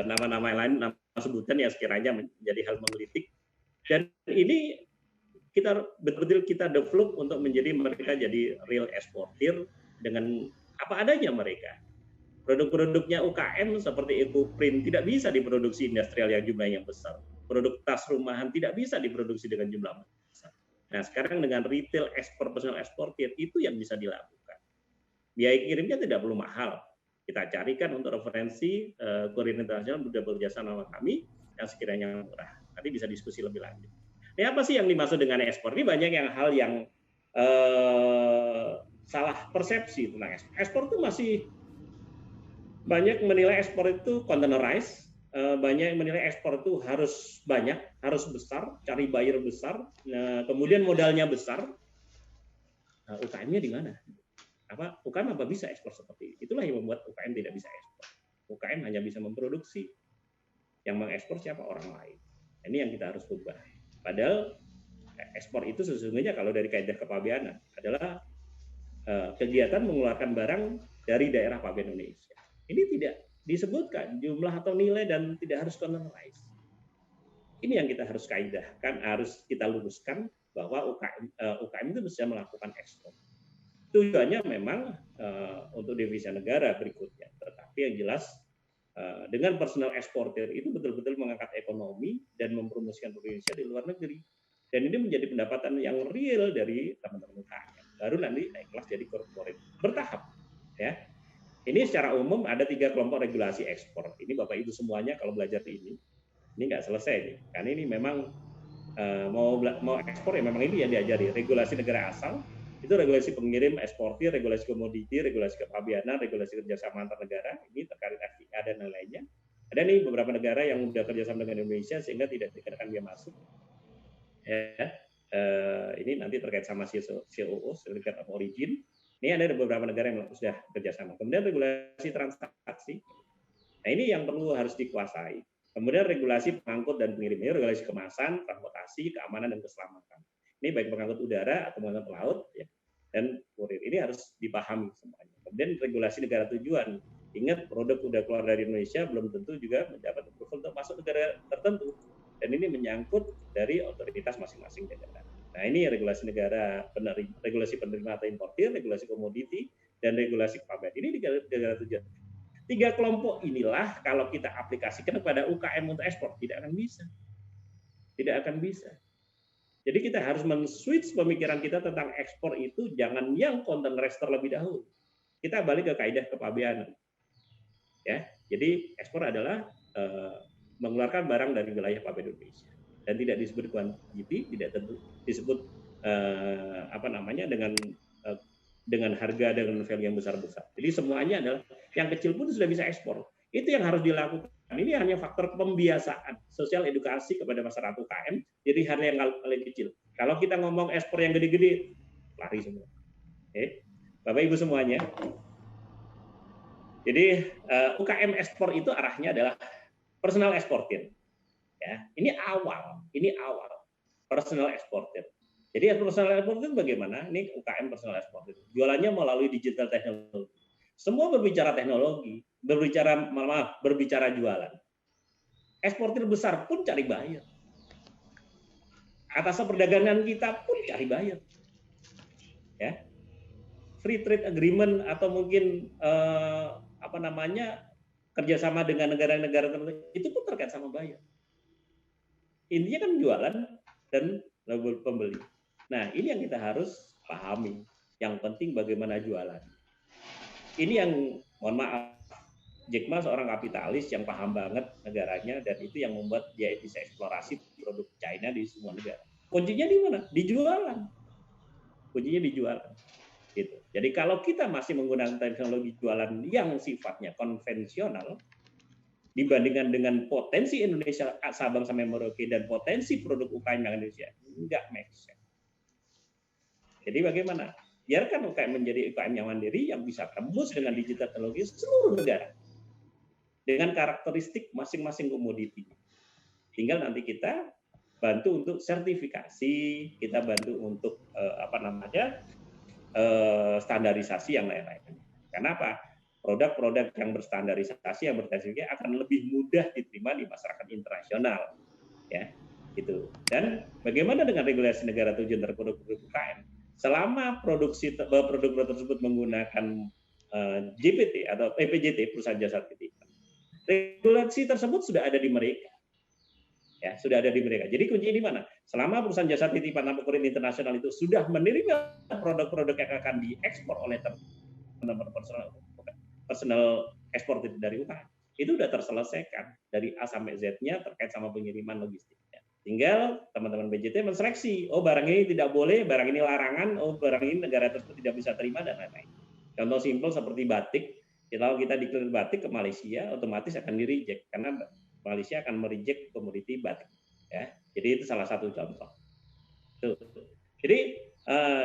D: nama-nama lain, nama sebutan yang sekiranya menjadi hal menggelitik. Dan ini kita betul-betul kita develop untuk menjadi mereka jadi real eksportir dengan apa adanya mereka. Produk-produknya UKM seperti EcoPrint tidak bisa diproduksi industrial yang jumlahnya besar. Produk tas rumahan tidak bisa diproduksi dengan jumlah besar. Nah, sekarang dengan retail ekspor personal eksportir itu yang bisa dilakukan. Biaya kirimnya tidak perlu mahal. Kita carikan untuk referensi kurir internasional sudah bekerja sama kami yang sekiranya murah. Nanti bisa diskusi lebih lanjut. Ini apa sih yang dimaksud dengan ekspor? Ini banyak hal yang salah persepsi tentang ekspor. Ekspor itu masih banyak menilai ekspor itu containerized, banyak yang menilai ekspor itu harus banyak, harus besar, cari buyer besar, kemudian modalnya besar. UKM-nya di mana? UKM apa bisa ekspor seperti itu? Itulah yang membuat UKM tidak bisa ekspor. UKM hanya bisa memproduksi. Yang mengekspor siapa? Orang lain. Ini yang kita harus ubah. Padahal ekspor itu sesungguhnya kalau dari kaidah kepabeanan adalah kegiatan mengeluarkan barang dari daerah pabean Indonesia. Ini tidak disebutkan jumlah atau nilai dan tidak harus containerized. Ini yang kita harus kaidahkan, harus kita luruskan bahwa UKM itu bisa melakukan ekspor. Tujuannya memang untuk devisa negara berikutnya, tetapi yang jelas dengan personal eksportir itu betul-betul mengangkat ekonomi dan mempromosikan Indonesia di luar negeri. Dan ini menjadi pendapatan yang real dari teman-teman UKM. Baru nanti naik kelas jadi corporate bertahap, ya. Ini secara umum ada 3 kelompok regulasi ekspor. Ini Bapak Ibu semuanya kalau belajar ini nggak selesai nih. Karena ini memang mau ekspor ya memang ini yang diajari. Regulasi negara asal, itu regulasi pengirim, eksportir, regulasi komoditi, regulasi kepabeanan, regulasi kerjasama antar negara. Ini terkait FTA dan lain-lainnya. Ada nih beberapa negara yang sudah kerjasama dengan Indonesia sehingga tidak dikenakan biaya masuk. Ya, ini nanti terkait sama COO, Certificate of Origin. Ini ada beberapa negara yang sudah kerjasama. Kemudian regulasi transaksi. Nah, ini yang perlu harus dikuasai. Kemudian regulasi pengangkut dan pengirim. Ini regulasi kemasan, transportasi, keamanan, dan keselamatan. Ini baik pengangkut udara atau pengangkut laut, ya, dan kurir. Ini harus dipahami semuanya. Kemudian regulasi negara tujuan. Ingat, produk sudah keluar dari Indonesia, belum tentu juga mendapat approval untuk masuk negara tertentu. Dan ini menyangkut dari otoritas masing-masing negara. Nah, ini regulasi negara regulasi penerima atau importir, regulasi komoditi, dan regulasi kepabeanan. Ini negara tujuan. 3 kelompok inilah kalau kita aplikasikan kepada UKM untuk ekspor tidak akan bisa. Tidak akan bisa. Jadi kita harus men-switch pemikiran kita tentang ekspor itu jangan yang containerized terlebih dahulu. Kita balik ke kaidah kepabeanan. Ya, jadi ekspor adalah mengeluarkan barang dari wilayah pabean Indonesia dan tidak disebut quantity, tidak tentu disebut dengan harga dengan value yang besar-besar. Jadi semuanya adalah yang kecil pun sudah bisa ekspor. Itu yang harus dilakukan. Ini hanya faktor pembiasaan sosial edukasi kepada masyarakat UKM. Jadi hal yang paling kecil. Kalau kita ngomong ekspor yang gede-gede, lari semua. Oke, Bapak Ibu semuanya. Jadi UKM ekspor itu arahnya adalah personal exporter. Ya, ini awal personal exporter. Jadi personal exporter itu bagaimana? Ini UKM personal exporter. Jualannya melalui digital teknologi. Semua berbicara teknologi, berbicara jualan. Eksportir besar pun cari buyer. Atas perdagangan kita pun cari buyer. Ya. Free trade agreement atau mungkin kerjasama dengan negara-negara tertentu itu pun terkait sama buyer. Intinya kan jualan dan pembeli. Nah, ini yang kita harus pahami. Yang penting bagaimana jualan. Ini yang, mohon maaf, Jack Ma seorang kapitalis yang paham banget negaranya dan itu yang membuat dia bisa eksplorasi produk China di semua negara. Kuncinya di mana? Di jualan. Kuncinya di jualan. Gitu. Jadi kalau kita masih menggunakan teknologi jualan yang sifatnya konvensional dibandingkan dengan potensi Indonesia Sabang sampai Merauke dan potensi produk UKM yang Indonesia, enggak make sense. Jadi bagaimana? Biarkan UKM menjadi UKM yang mandiri yang bisa tembus dengan digital teknologi seluruh negara dengan karakteristik masing-masing komoditi. Tinggal nanti kita bantu untuk sertifikasi, kita bantu untuk standarisasi yang lain-lain. Kenapa? Produk-produk yang berstandarisasi, yang bersertifikasi akan lebih mudah diterima di masyarakat internasional, ya, gitu. Dan bagaimana dengan regulasi negara tujuan terhadap produk UKM? Selama produk tersebut menggunakan JPT atau PPJT, perusahaan jasa titipan, regulasi tersebut sudah ada di mereka. Ya, sudah ada di mereka. Jadi kuncinya di mana? Selama perusahaan jasa titipan atau kurir internasional itu sudah menerima produk-produk yang akan diekspor oleh teman-teman personal ekspor dari UKM, itu sudah terselesaikan dari A sampai Z-nya terkait sama pengiriman logistiknya. Tinggal teman-teman BJT menseleksi, oh barang ini tidak boleh, barang ini larangan, oh barang ini negara tersebut tidak bisa terima dan lain-lain. Contoh simpel seperti batik, kalau kita declare batik ke Malaysia, otomatis akan di-reject karena Malaysia akan mereject komoditi batik. Ya, jadi itu salah satu contoh. Tuh. Jadi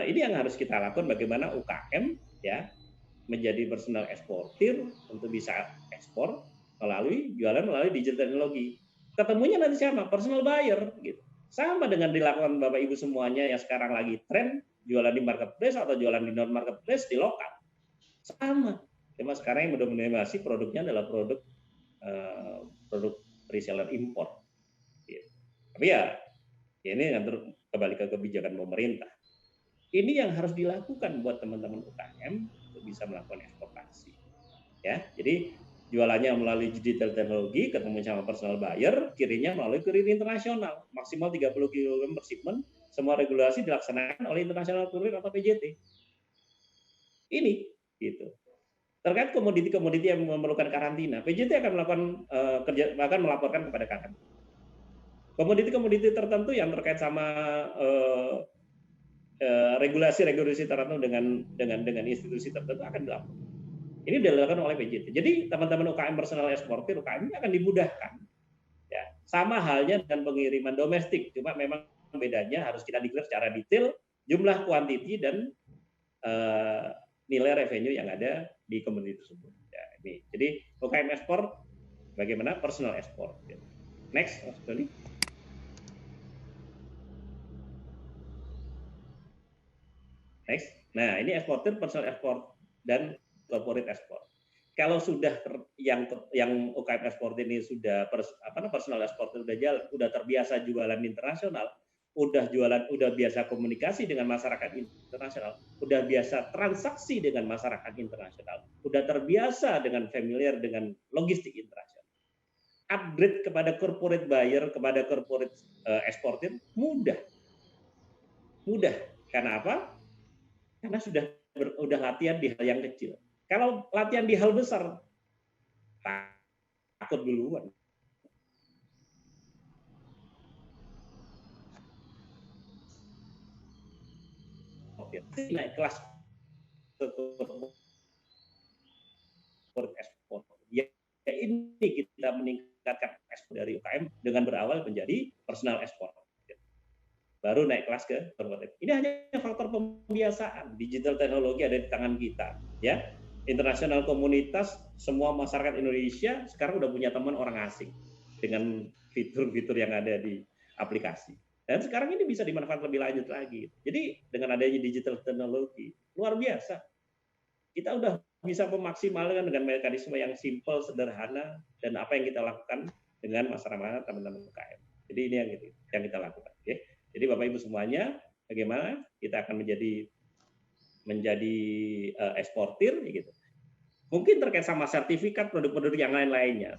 D: ini yang harus kita lakukan, bagaimana UKM ya menjadi personal eksportir untuk bisa ekspor melalui jualan melalui digital teknologi. Ketemunya nanti sama personal buyer gitu. Sama dengan dilakukan Bapak Ibu semuanya yang sekarang lagi tren jualan di marketplace atau jualan di non marketplace di lokal. Sama. Cuma sekarang yang mendominasi produknya adalah produk reseller import. Gitu. Tapi ya ini ngatur kembali ke kebijakan pemerintah. Ini yang harus dilakukan buat teman-teman UKM untuk bisa melakukan eksportasi. Ya, jadi jualannya melalui digital teknologi, ketemu sama personal buyer, kirinya melalui kurir internasional, maksimal 30 kg per shipment, semua regulasi dilaksanakan oleh International Courier atau PJT. Ini, gitu. Terkait komoditi-komoditi yang memerlukan karantina, PJT akan melakukan akan melaporkan kepada karantina. Komoditi-komoditi tertentu yang terkait sama regulasi-regulasi tertentu dengan institusi tertentu akan dilakukan. Ini dilakukan oleh PJT. Jadi teman-teman UKM personal eksportir UKM ini akan dimudahkan. Ya, sama halnya dengan pengiriman domestik, cuma memang bedanya harus kita declare secara detail jumlah kuantiti dan nilai revenue yang ada di komoditi tersebut. Ya, ini. Jadi UKM ekspor bagaimana personal ekspor. Next, Mas. Next. Nah, ini eksportir, personal ekspor dan corporate ekspor. Kalau sudah yang UKM ekspor ini sudah personal ekspor sudah terbiasa jualan internasional, udah biasa komunikasi dengan masyarakat internasional, udah biasa transaksi dengan masyarakat internasional, udah terbiasa dengan familiar dengan logistik internasional. upgrade kepada corporate buyer, kepada corporate eksportir mudah. Mudah. Karena apa? Karena sudah latihan di hal yang kecil. Kalau latihan di hal besar, takut duluan. Naik kelas ekspor. Ya, ini kita meningkatkan ekspor dari UKM dengan berawal menjadi personal ekspor. Baru naik kelas ke korporatif. Ini hanya faktor pembiasaan. Digital teknologi ada di tangan kita, ya. Internasional komunitas, semua masyarakat Indonesia sekarang udah punya teman orang asing dengan fitur-fitur yang ada di aplikasi. Dan sekarang ini bisa dimanfaatkan lebih lanjut lagi. Jadi dengan adanya digital teknologi, luar biasa. Kita udah bisa memaksimalkan dengan mekanisme yang simpel, sederhana, dan apa yang kita lakukan dengan masyarakat teman-teman UKM. Jadi ini yang kita lakukan. Okay? Jadi Bapak Ibu semuanya, bagaimana kita akan menjadi eksportir, gitu. Mungkin terkait sama sertifikat produk-produk yang lain-lainnya.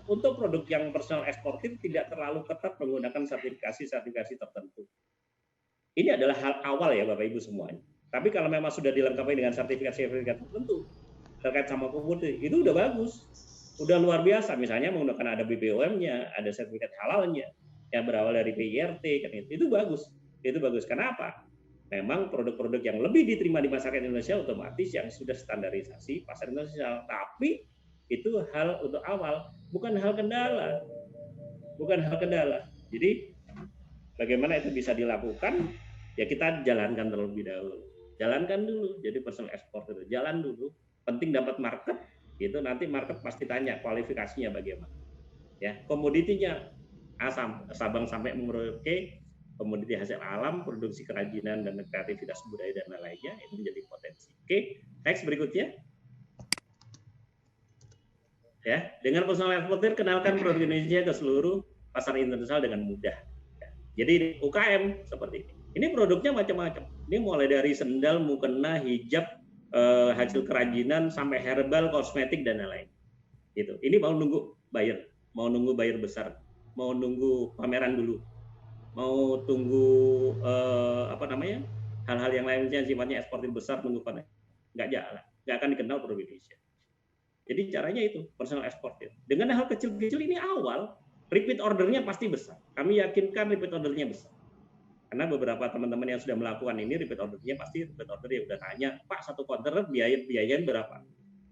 D: Untuk produk yang personal eksportir tidak terlalu ketat menggunakan sertifikasi tertentu. Ini adalah hal awal ya Bapak Ibu semuanya. Tapi kalau memang sudah dilengkapi dengan sertifikat tertentu terkait sama komoditi, itu udah bagus, udah luar biasa. Misalnya menggunakan ada BPOM-nya, ada sertifikat halalnya yang berawal dari PIRT, kan itu bagus. Itu bagus. Kenapa? Memang produk-produk yang lebih diterima di masyarakat Indonesia otomatis yang sudah standarisasi pasar internasional. Tapi itu hal untuk awal, bukan hal kendala. Bukan hal kendala. Jadi bagaimana itu bisa dilakukan? Ya kita jalankan terlebih dahulu. Jalankan dulu. Jadi personal export itu jalan dulu. Penting dapat market. Itu nanti market pasti tanya kualifikasinya bagaimana. Ya, komoditinya Sabang sampai Merauke, komoditi hasil alam, produksi kerajinan dan kreativitas budaya dan lainnya itu menjadi potensi. Oke, next berikutnya. Ya, dengan personal eksportir kenalkan produk Indonesia ke seluruh pasar internasional dengan mudah. Ya, jadi UKM seperti ini. Ini produknya macam-macam. Ini mulai dari sendal, mukena, hijab, hasil kerajinan sampai herbal, kosmetik dan lain-lain. Gitu. Ini mau nunggu buyer besar, mau nunggu pameran dulu. Mau tunggu hal-hal yang lainnya sifatnya eksportir besar tunggu panen, nggak jalan, nggak akan dikenal produk Indonesia. Jadi caranya itu personal eksportir. Dengan hal kecil-kecil ini awal, repeat ordernya pasti besar. Kami yakinkan repeat ordernya besar. Karena beberapa teman-teman yang sudah melakukan ini repeat ordernya pasti repeat order yang udah tanya, Pak satu kontainer biayanya berapa?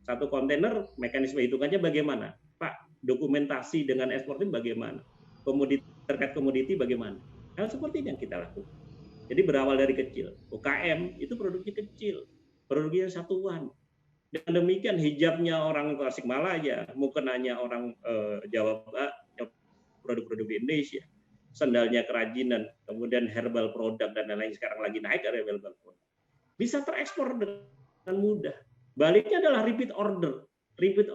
D: Satu kontainer mekanisme hitungannya bagaimana? Pak dokumentasi dengan eksportir bagaimana? Terkait komoditi bagaimana? Hal seperti ini yang kita lakukan. Jadi berawal dari kecil. UKM itu produknya kecil, produknya satuan. Dan demikian hijabnya orang Tasikmalaya, mukenanya orang Jawa Barat, produk-produk Indonesia, sendalnya kerajinan, kemudian herbal produk dan lain-lain sekarang lagi naik herbal produk. Bisa terekspor dengan mudah. Baliknya adalah repeat order. Repeat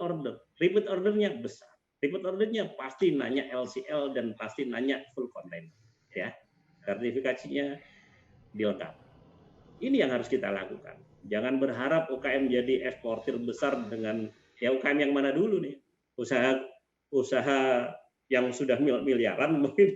D: ordernya besar. Repeat ordernya pasti nanya LCL dan pasti nanya full container, ya. Sertifikasinya dilengkapi. Ini yang harus kita lakukan. Jangan berharap UKM jadi eksportir besar dengan ya UKM yang mana dulu nih. Usaha yang sudah miliaran mungkin.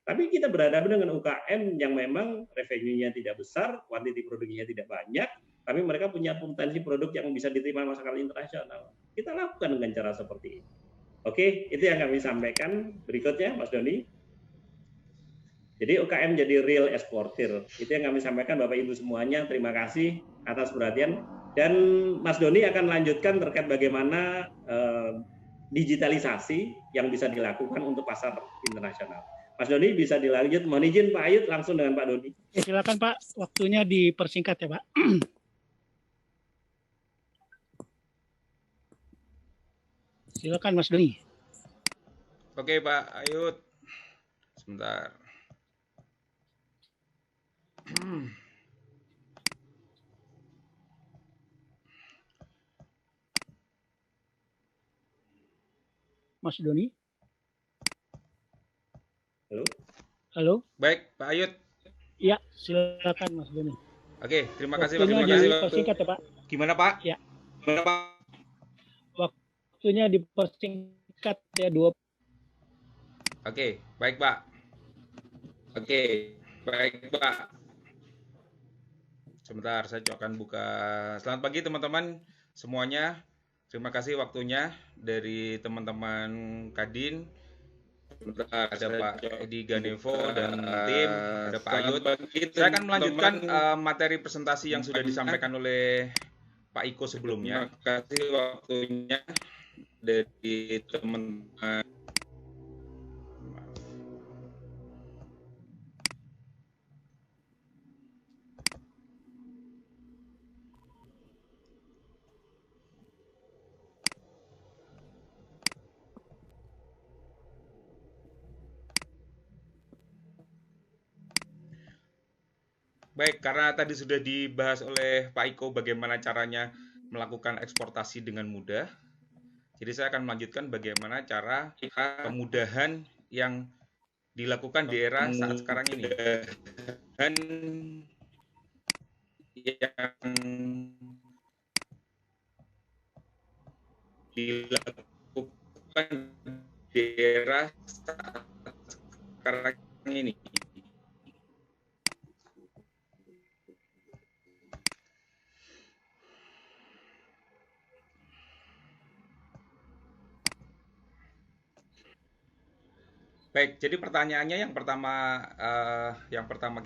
D: Tapi kita berhadapan dengan UKM yang memang revenue-nya tidak besar, kuantiti produknya tidak banyak, tapi mereka punya potensi produk yang bisa diterima masyarakat internasional. Kita lakukan dengan cara seperti ini. Oke, itu yang kami sampaikan. Berikutnya, Mas Doni. Jadi UKM jadi real eksportir. Itu yang kami sampaikan Bapak Ibu semuanya. Terima kasih atas perhatian. Dan Mas Doni akan lanjutkan terkait bagaimana digitalisasi yang bisa dilakukan untuk pasar internasional. Mas Doni bisa dilanjut. Mohon izin Pak Ayut langsung dengan Pak Doni.
A: Ya, silakan Pak. Waktunya dipersingkat ya Pak. Silakan Mas Doni.
C: Oke Pak Ayut. Sebentar.
A: Mas Doni.
D: Halo.
A: Halo.
C: Baik Pak Ayut.
A: Ya, silakan Mas Doni.
C: Oke, terima kasih Pak.
A: Waktunya
C: Terima kasih
A: dipersingkat ya Pak.
C: Gimana Pak?
A: Ya.
C: Gimana Pak?
A: Waktunya dipersingkat cut ya 2.
C: Oke, baik Pak. Oke, baik Pak. Sebentar, saya akan buka. Selamat pagi teman-teman semuanya. Terima kasih waktunya dari teman-teman Kadin. Ada Pak Edi Ganevo dan tim, ada Pak Ayut. Saya akan melanjutkan materi presentasi yang sudah disampaikan oleh Pak Iko sebelumnya. Terima kasih waktunya dari teman-teman. Baik, karena tadi sudah dibahas oleh Pak Iko bagaimana caranya melakukan eksportasi dengan mudah. Jadi saya akan melanjutkan bagaimana cara kemudahan yang dilakukan di era saat sekarang ini. Dan yang dilakukan di era saat sekarang ini. Baik, jadi pertanyaannya yang pertama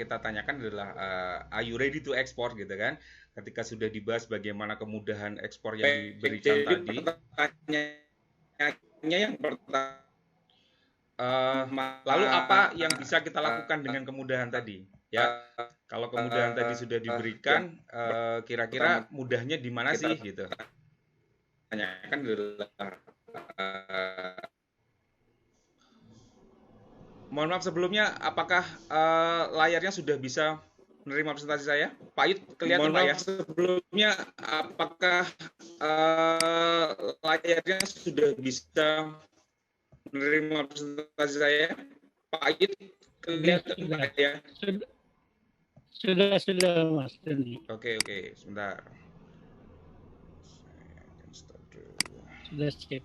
C: kita tanyakan adalah are you ready to export gitu kan? Ketika sudah dibahas bagaimana kemudahan ekspor yang diberikan tadi. Pertanyaannya yang pertama, lalu apa yang bisa kita lakukan dengan kemudahan tadi? Ya, kalau kemudahan tadi sudah diberikan, kira-kira mudahnya di mana sih gitu? Tanyakan adalah mohon maaf sebelumnya, apakah layarnya sudah bisa menerima presentasi saya? Pak Ayut, kelihatan Pak ya? Sebelumnya, apakah layarnya sudah bisa menerima presentasi saya? Pak Ayut, kelihatan Pak ya?
A: Sudah Mas Doni.
C: Oke, sebentar.
A: Sudah skip.